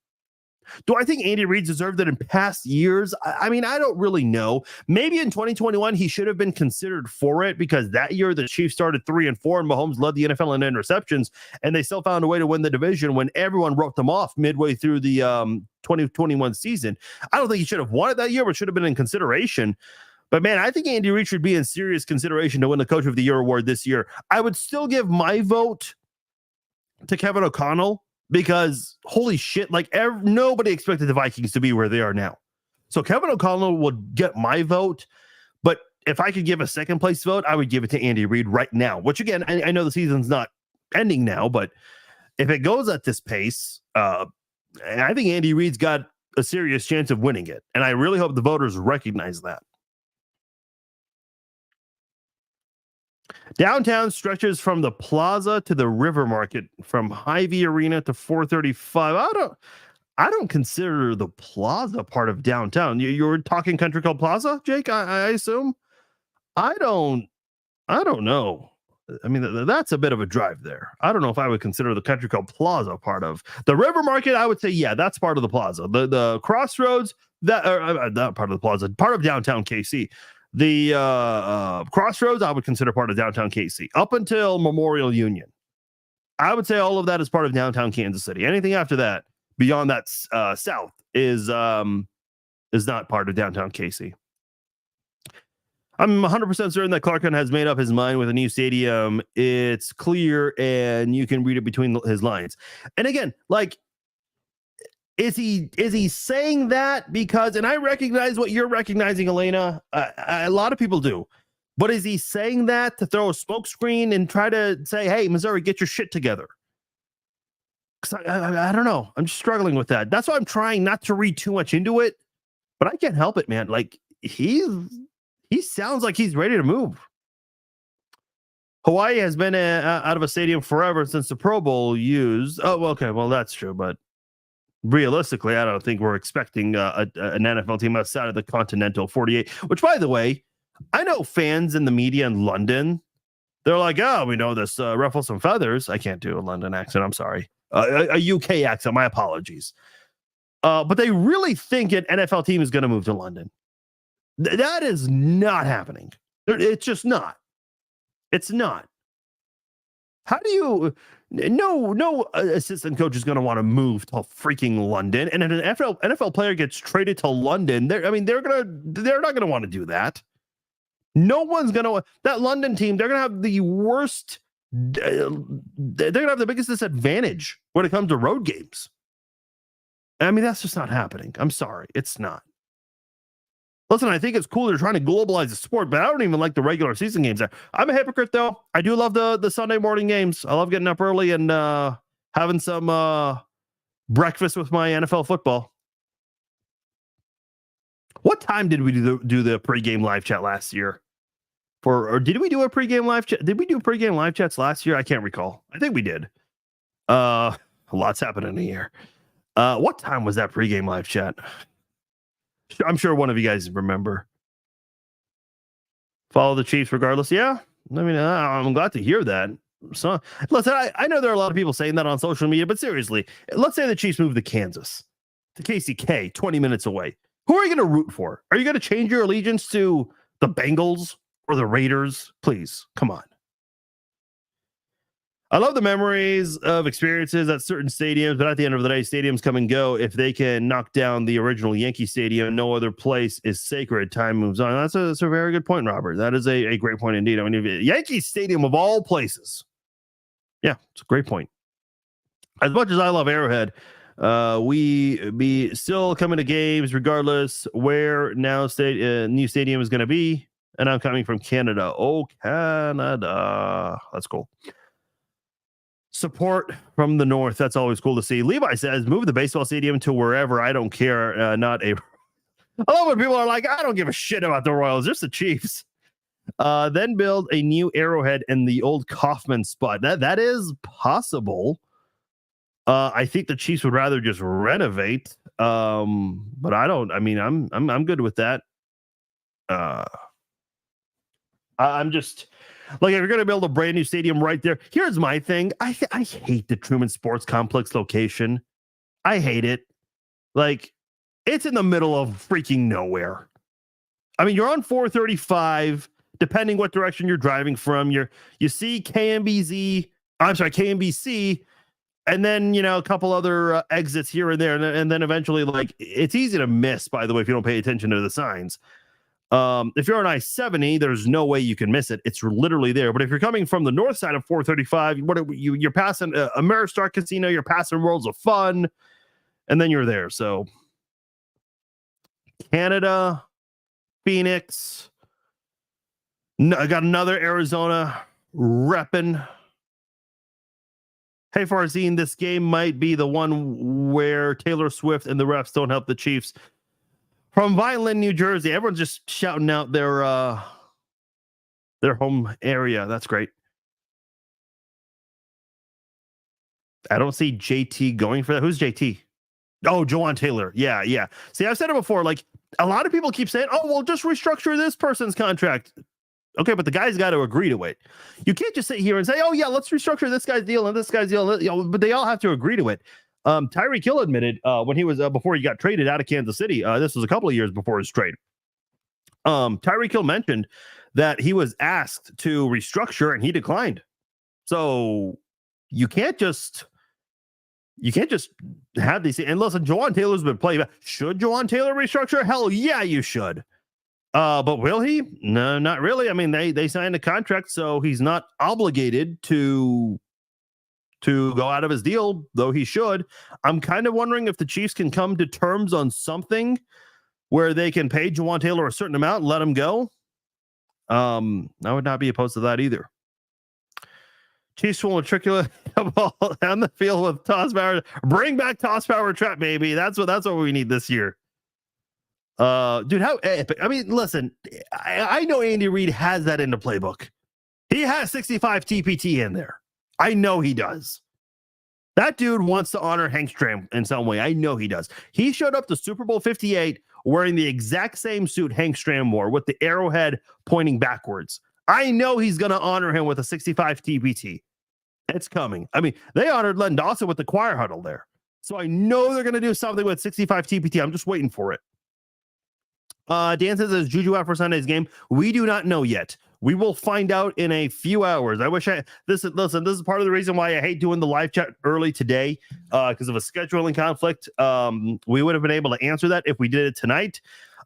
Do I think Andy Reid deserved it in past years? I mean, I don't really know. Maybe in 2021, he should have been considered for it because that year the Chiefs started 3-4 and Mahomes led the NFL in interceptions, and they still found a way to win the division when everyone wrote them off midway through the 2021 season. I don't think he should have won it that year, but should have been in consideration. But man, I think Andy Reid should be in serious consideration to win the Coach of the Year award this year. I would still give my vote to Kevin O'Connell, because holy shit, like nobody expected the Vikings to be where they are now. So Kevin O'Connell would get my vote, but if I could give a second place vote, I would give it to Andy Reid right now, which again, I know the season's not ending now, but if it goes at this pace, I think Andy Reid's got a serious chance of winning it. And I really hope the voters recognize that. Downtown stretches from the Plaza to the River Market, from Hy-Vee Arena to 435. I don't consider the Plaza part of downtown. You're talking Country Club Plaza, Jake? I assume. I don't know. I mean, that's a bit of a drive there. I don't know if I would consider the Country Club Plaza part of the River Market. I would say, yeah, that's part of the Plaza. The Crossroads, that part of the Plaza, part of downtown KC. The Crossroads, I would consider part of downtown KC up until Memorial Union. I would say all of that is part of downtown Kansas City. Anything after that, beyond that south, is not part of downtown KC. I'm 100% certain that Clark Hunt has made up his mind with a new stadium. It's clear, and you can read it between his lines. And again, like, is he saying that because, and I recognize what you're recognizing, Elena, a lot of people do, but is he saying that to throw a smokescreen and try to say, hey, Missouri, get your shit together? Because I don't know. I'm just struggling with that. That's why I'm trying not to read too much into it, but I can't help it, man. Like, he sounds like he's ready to move. Hawaii has been out of a stadium forever since the Pro Bowl used. Oh, okay. Well, that's true, but realistically, I don't think we're expecting an NFL team outside of the Continental 48, which, by the way, I know fans in the media in London, they're like, oh, we know this ruffles some feathers. I can't do a London accent. I'm sorry. A UK accent. My apologies. But they really think an NFL team is going to move to London. That is not happening. It's just not. It's not. How do you... No assistant coach is going to want to move to freaking London, and an NFL player gets traded to London. They're not going to want to do that. No one's going to. That London team, they're going to have the worst. They're going to have the biggest disadvantage when it comes to road games. I mean, that's just not happening. I'm sorry, it's not. Listen, I think it's cool they're trying to globalize the sport, but I don't even like the regular season games. I'm a hypocrite, though. I do love the Sunday morning games. I love getting up early and having some breakfast with my NFL football. What time did we do the pregame live chat last year? Or did we do a pregame live chat? Did we do pregame live chats last year? I can't recall. I think we did. A lot's happened in a year. What time was that pregame live chat? I'm sure one of you guys remember. Follow the Chiefs regardless. Yeah. I mean, I'm glad to hear that. So, listen, I know there are a lot of people saying that on social media, but seriously, let's say the Chiefs move to Kansas, to KCK, 20 minutes away. Who are you going to root for? Are you going to change your allegiance to the Bengals or the Raiders? Please, come on. I love the memories of experiences at certain stadiums, but at the end of the day, stadiums come and go. If they can knock down the original Yankee Stadium, no other place is sacred. Time moves on. That's a very good point, Robert. That is a great point indeed. I mean, Yankee Stadium of all places. Yeah, it's a great point. As much as I love Arrowhead, we be still coming to games regardless where new stadium is going to be. And I'm coming from Canada. Oh, Canada. That's cool. Support from the north. That's always cool to see. Levi says, move the baseball stadium to wherever. I don't care. Not a. I love when people are like, I don't give a shit about the Royals, just the Chiefs. Then build a new Arrowhead in the old Kauffman spot. That is possible. I think the Chiefs would rather just renovate. But I don't. I mean, I'm good with that. I'm just like, if you're going to build a brand new stadium right there, here's my thing. I hate the Truman Sports Complex location. I hate it. Like, it's in the middle of freaking nowhere. I mean, you're on 435, depending what direction you're driving from. You see KMBC, and then, a couple other exits here and there. And then eventually, like, it's easy to miss, by the way, if you don't pay attention to the signs. If you're on I-70, there's no way you can miss it. It's literally there. But if you're coming from the north side of 435, you're passing Ameristar Casino, you're passing Worlds of Fun, and then you're there. So Canada, Phoenix, I got another Arizona repping. Hey, Farzine, this game might be the one where Taylor Swift and the refs don't help the Chiefs. From Vineland, New Jersey, everyone's just shouting out their home area. That's great. I don't see JT going for that. Who's JT? Oh, Jawan Taylor. Yeah. See, I've said it before. Like, a lot of people keep saying, "Oh, well, just restructure this person's contract." Okay, but the guy's got to agree to it. You can't just sit here and say, "Oh, yeah, let's restructure this guy's deal and this guy's deal." But they all have to agree to it. Tyreek Hill admitted when he was before he got traded out of Kansas City. This was a couple of years before his trade. Tyreek Hill mentioned that he was asked to restructure and he declined. So you can't just have these. And listen, Jawan Taylor's been playing. Should Jawan Taylor restructure? Hell yeah, you should. But will he? No, not really. I mean, they signed a contract, so he's not obligated to go out of his deal, though he should. I'm kind of wondering if the Chiefs can come to terms on something where they can pay Jawan Taylor a certain amount and let him go. I would not be opposed to that either. Chiefs will matriculate the ball on the field with toss power. Bring back toss power trap, baby. That's what we need this year. Dude, how epic. I mean, listen, I know Andy Reid has that in the playbook. He has 65 TPT in there. I know he does. That dude wants to honor Hank Stram in some way. I know he does. He showed up to Super Bowl 58 wearing the exact same suit Hank Stram wore with the arrowhead pointing backwards. I know he's going to honor him with a 65 TPT. It's coming. I mean, they honored Len Dawson with the choir huddle there. So I know they're going to do something with 65 TPT. I'm just waiting for it. Dan says, is Juju out for Sunday's game? We do not know yet. We will find out in a few hours. This is part of the reason why I hate doing the live chat early today, because of a scheduling conflict. We would have been able to answer that if we did it tonight.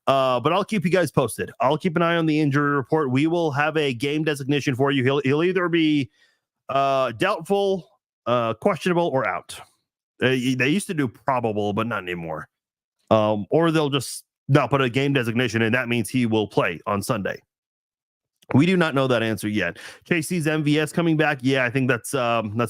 But I'll keep you guys posted. I'll keep an eye on the injury report. We will have a game designation for you. He'll either be doubtful, questionable, or out. They used to do probable, but not anymore. Or they'll just not put a game designation, and that means he will play on Sunday. We do not know that answer yet. JC's MVS coming back. Yeah, I think that's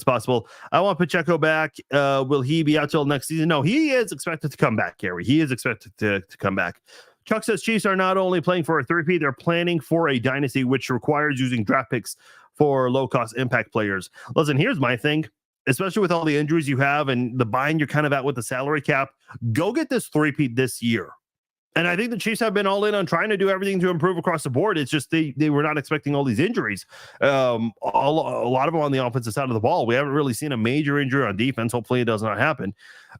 possible. I want Pacheco back. Will he be out till next season? No, he is expected to come back, Gary. He is expected to come back. Chuck says Chiefs are not only playing for a 3P, they're planning for a dynasty, which requires using draft picks for low-cost impact players. Listen, here's my thing. Especially with all the injuries you have and the bind you're kind of at with the salary cap, go get this 3P this year. And I think the Chiefs have been all in on trying to do everything to improve across the board. It's just they were not expecting all these injuries. A lot of them on the offensive side of the ball. We haven't really seen a major injury on defense. Hopefully it does not happen.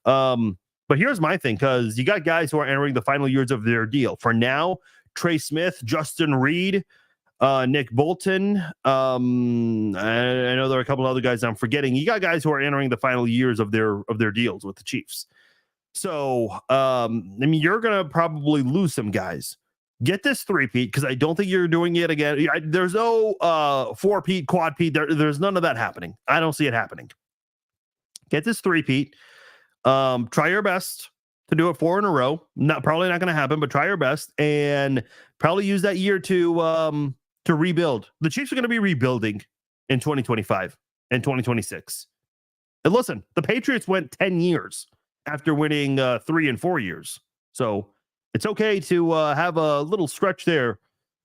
But here's my thing, because you got guys who are entering the final years of their deal. For now, Trey Smith, Justin Reed, Nick Bolton. I know there are a couple other guys I'm forgetting. You got guys who are entering the final years of their deals with the Chiefs. So, I mean, you're going to probably lose some guys. Get this 3P, because I don't think you're doing it again. There's no 4P, quad P. There's none of that happening. I don't see it happening. Get this 3P. Try your best to do it 4 in a row. Probably not going to happen, but try your best and probably use that year to rebuild. The Chiefs are going to be rebuilding in 2025 and 2026. And listen, the Patriots went 10 years after winning 3 and 4 years. So it's okay to have a little stretch there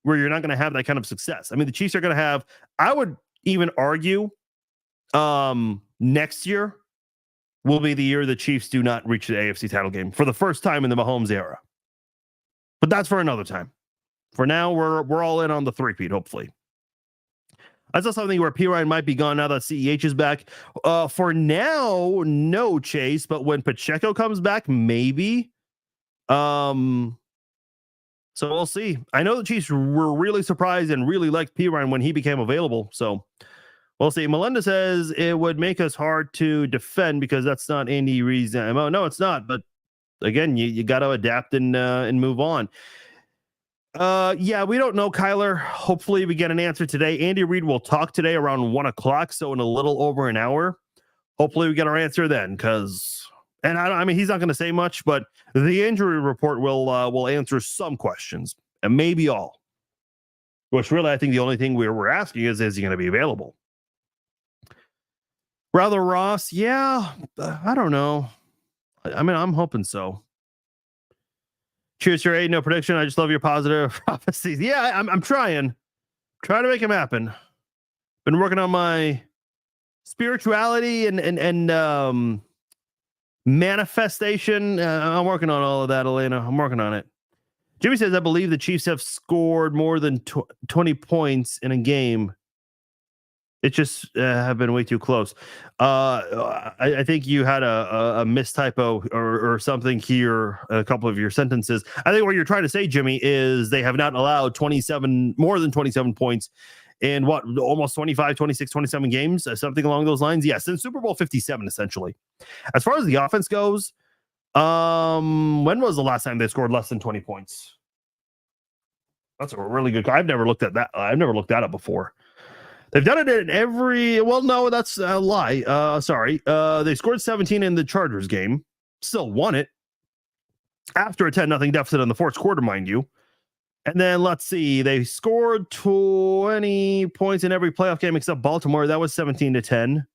where you're not going to have that kind of success. I mean, the Chiefs are going to have, I would even argue, next year will be the year the Chiefs do not reach the AFC title game for the first time in the Mahomes era. But that's for another time. For now, we're all in on the three-peat, hopefully. I saw something where P. Ryan might be gone now that CEH is back. For now, no, Chase, but when Pacheco comes back, maybe. So we'll see. I know the Chiefs were really surprised and really liked P. Ryan when he became available. So we'll see. Melinda says it would make us hard to defend because that's not any reason. Oh, no, it's not. But again, you got to adapt and move on. Yeah, we don't know, Kyler. Hopefully we get an answer today. Andy Reid will talk today around 1:00, so in a little over an hour. Hopefully we get our answer then, and I mean, he's not going to say much, but the injury report will answer some questions, and maybe all. Which really, I think the only thing we're asking is he going to be available? Rather Ross, yeah, I don't know. I mean, I'm hoping so. Cheers, your 8-0 prediction. I just love your positive prophecies. Yeah, I'm trying to make them happen. Been working on my spirituality and manifestation. I'm working on all of that, Elena. I'm working on it. Jimmy says, I believe the Chiefs have scored more than 20 points in a game. It just have been way too close. I think you had a mistypo or something here, a couple of your sentences. I think what you're trying to say, Jimmy, is they have not allowed more than 27 points in almost 25, 26, 27 games, something along those lines. Yes, in Super Bowl 57, essentially. As far as the offense goes, when was the last time they scored less than 20 points? That's a really good. I've never looked at that. I've never looked that up before. They've done it in every. Well, no, that's a lie. Sorry. They scored 17 in the Chargers game. Still won it after a 10-0 deficit in the fourth quarter, mind you. And then let's see. They scored 20 points in every playoff game except Baltimore. That was 17-10.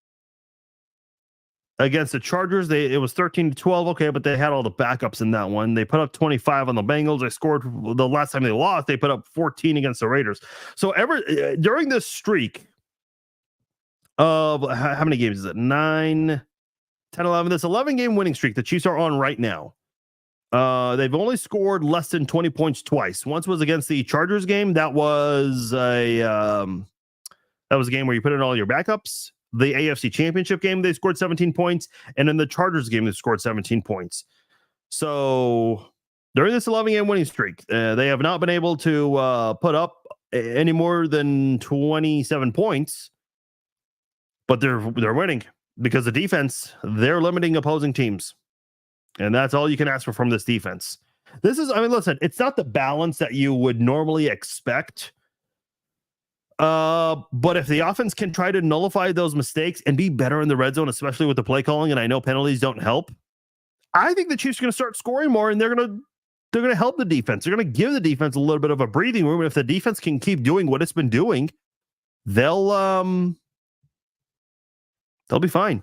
Against the Chargers, it was 13-12. Okay, but they had all the backups in that one. They put up 25 on the Bengals. They scored the last time they lost. They put up 14 against the Raiders. So during this streak of how many games is it? 9, 10, 11. This 11-game winning streak the Chiefs are on right now. They've only scored less than 20 points twice. Once was against the Chargers game. That was a game where you put in all your backups. The AFC Championship game, they scored 17 points. And in the Chargers game, they scored 17 points. So during this 11-game winning streak, they have not been able to put up any more than 27 points. But they're winning because the defense, they're limiting opposing teams. And that's all you can ask for from this defense. Listen, it's not the balance that you would normally expect. But if the offense can try to nullify those mistakes and be better in the red zone, especially with the play calling, and I know penalties don't help, I think the Chiefs are going to start scoring more, and they're going to help the defense. They're going to give the defense a little bit of a breathing room. And if the defense can keep doing what it's been doing, they'll be fine.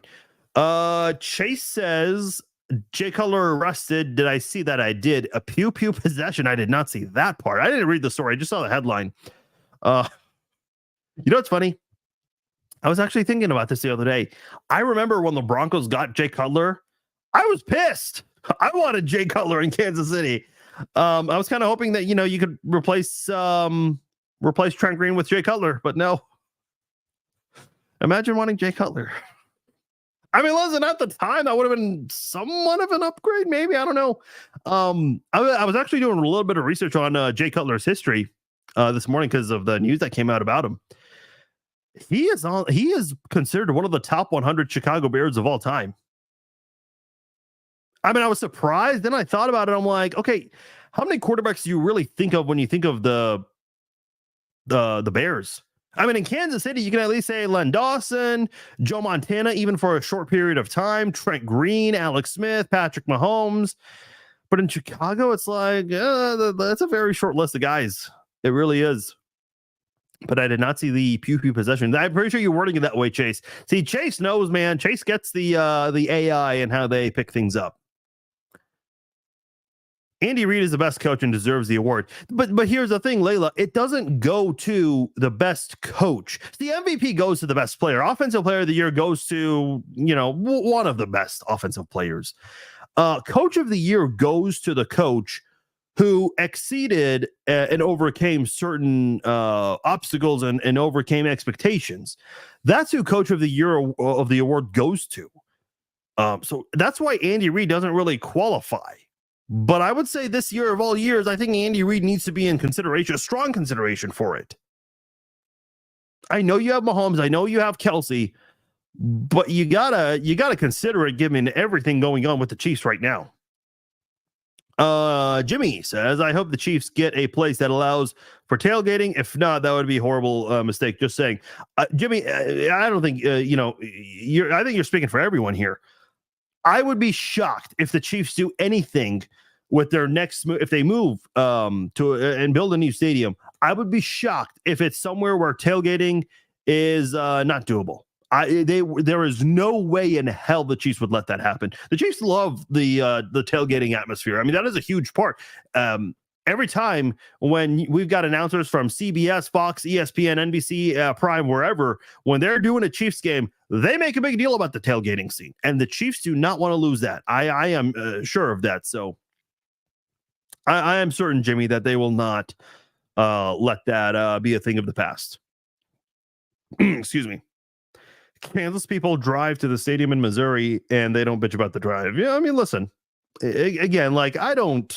Chase says, Jay Cutler arrested. Did I see that? I did. A pew-pew possession. I did not see that part. I didn't read the story. I just saw the headline. You know what's funny? I was actually thinking about this the other day. I remember when the Broncos got Jay Cutler, I was pissed. I wanted Jay Cutler in Kansas City. I was kind of hoping that, you could replace Trent Green with Jay Cutler, but no. Imagine wanting Jay Cutler. I mean, listen, at the time, that would have been somewhat of an upgrade, maybe. I don't know. I was actually doing a little bit of research on Jay Cutler's history this morning because of the news that came out about him. He is considered one of the top 100 Chicago Bears of all time. I mean, I was surprised. Then I thought about it. I'm like, okay, how many quarterbacks do you really think of when you think of the Bears? I mean, in Kansas City, you can at least say Len Dawson, Joe Montana, even for a short period of time, Trent Green, Alex Smith, Patrick Mahomes. But in Chicago, it's like, that's a very short list of guys. It really is. but I did not see the pew pew possession. I'm pretty sure you're wording it that way, Chase. See, Chase knows, man. Chase gets the AI and how they pick things up. Andy Reid is the best coach and deserves the award. But here's the thing, Layla. It doesn't go to the best coach. The MVP goes to the best player. Offensive player of the year goes to, one of the best offensive players. Coach of the year goes to the coach who exceeded and overcame certain obstacles and overcame expectations. That's who coach of the year of the award goes to. So that's why Andy Reid doesn't really qualify. But I would say this year of all years, I think Andy Reid needs to be in consideration, a strong consideration for it. I know you have Mahomes, I know you have Kelsey, but you gotta consider it given everything going on with the Chiefs right now. Jimmy says, I hope the Chiefs get a place that allows for tailgating. If not, that would be a horrible mistake. Just saying. Jimmy, I don't think, I think you're speaking for everyone here. I would be shocked if the Chiefs do anything with their next move. If they move to and build a new stadium, I would be shocked if it's somewhere where tailgating is not doable. There is no way in hell the Chiefs would let that happen. The Chiefs love the tailgating atmosphere. I mean, that is a huge part. Every time when we've got announcers from CBS, Fox, ESPN, NBC, Prime, wherever, when they're doing a Chiefs game, they make a big deal about the tailgating scene. And the Chiefs do not want to lose that. I am sure of that. So I am certain, Jimmy, that they will not let that be a thing of the past. Excuse me. Kansas people drive to the stadium in Missouri and they don't bitch about the drive. Yeah, I mean, listen, again, like I don't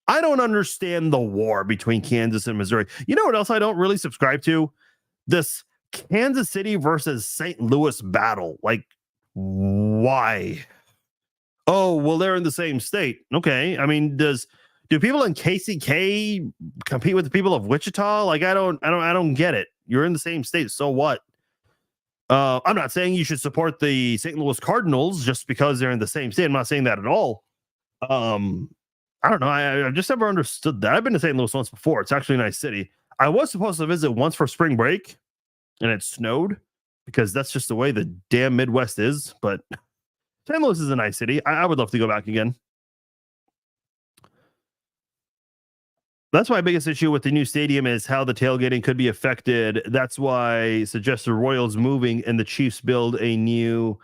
understand the war between Kansas and Missouri. You know what else I don't really subscribe to? This Kansas City versus St. Louis battle. Like, why? Oh, well, they're in the same state. Okay. I mean, do people in KCK compete with the people of Wichita? Like, I don't get it. You're in the same state. So what? I'm not saying you should support the St. Louis Cardinals just because they're in the same state. I'm not saying that at all. I don't know. I just never understood that. I've been to St. Louis once before. It's actually a nice city. I was supposed to visit once for spring break, and it snowed because that's just the way the damn Midwest is. But St. Louis is a nice city. I would love to go back again. That's my biggest issue with the new stadium is how the tailgating could be affected. That's why I suggest the Royals moving and the Chiefs build a new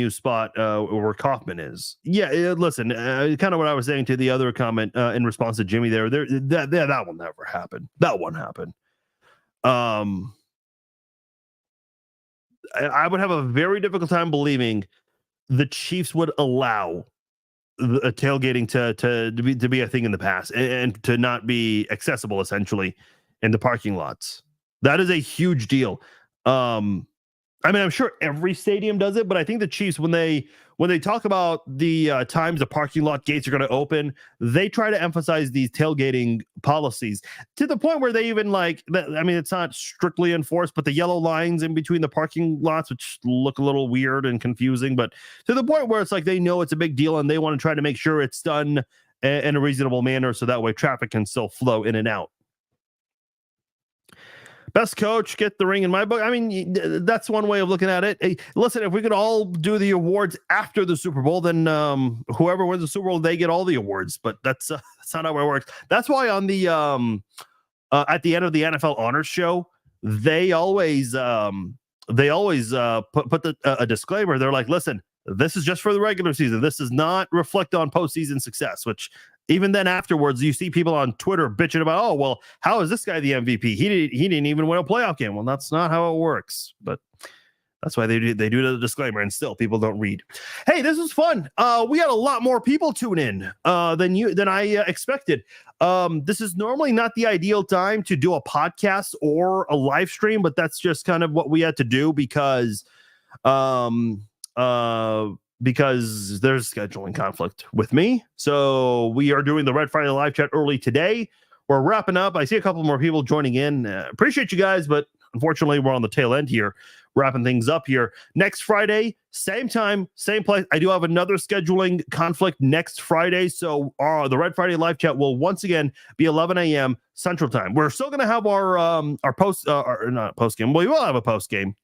spot where Kaufman is. Yeah, listen, kind of what I was saying to the other comment in response to Jimmy there. That will never happen. That won't happen. I would have a very difficult time believing the Chiefs would allow a tailgating to be a thing in the past and to not be accessible essentially in the parking lots. That is a huge deal. I mean, I'm sure every stadium does it, but I think the Chiefs, when they talk about the times the parking lot gates are going to open, they try to emphasize these tailgating policies to the point where they even it's not strictly enforced, but the yellow lines in between the parking lots, which look a little weird and confusing, but to the point where it's like they know it's a big deal and they want to try to make sure it's done in a reasonable manner so that way traffic can still flow in and out. Best coach, get the ring in my book. I mean, that's one way of looking at it. Hey, listen, if we could all do the awards after the Super Bowl, then whoever wins the Super Bowl, they get all the awards. But that's not how it works. That's why on the at the end of the NFL Honors Show, they always put a disclaimer. They're like, listen, this is just for the regular season. This does not reflect on postseason success, which even then afterwards, you see people on Twitter bitching about, oh, well, how is this guy the MVP? He didn't even win a playoff game. Well, that's not how it works. But that's why they do the disclaimer, and still people don't read. Hey, this was fun. We had a lot more people tune in than I expected. This is normally not the ideal time to do a podcast or a live stream, but that's just kind of what we had to do because there's scheduling conflict with me. So we are doing the Red Friday live chat early today. We're wrapping up. I see a couple more people joining in. Appreciate you guys, but unfortunately we're on the tail end here. wrapping things up here. Next Friday, same time, same place. I do have another scheduling conflict next Friday, so the Red Friday live chat will once again be 11 a.m. Central Time. We're still going to have our post, not post game. Well, we will have a post game.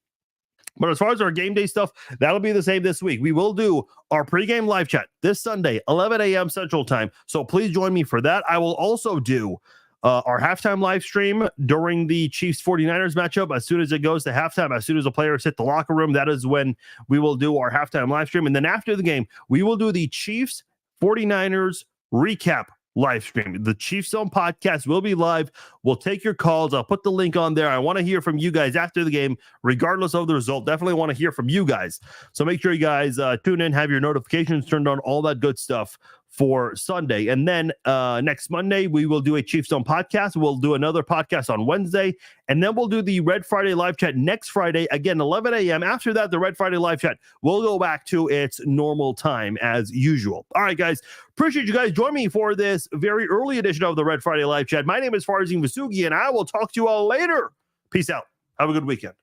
But as far as our game day stuff, that'll be the same this week. We will do our pregame live chat this Sunday, 11 a.m. Central Time. So please join me for that. I will also do our halftime live stream during the Chiefs 49ers matchup. As soon as it goes to halftime, as soon as the players hit the locker room, that is when we will do our halftime live stream. And then after the game, we will do the Chiefs 49ers recap live stream. The Chiefs Zone podcast will be live. We'll take your calls. I'll put the link on there. I want to hear from you guys after the game, regardless of the result. Definitely want to hear from you guys. So make sure you guys tune in, have your notifications turned on, all that good stuff for Sunday. And then next Monday, we will do a Chiefs Zone podcast. We'll do another podcast on Wednesday. And then we'll do the Red Friday live chat next Friday, again, 11 a.m. After that, the Red Friday live chat will go back to its normal time as usual. All right, guys. Appreciate you guys joining me for this very early edition of the Red Friday live chat. My name is Farzin Vasugi, and I will talk to you all later. Peace out. Have a good weekend.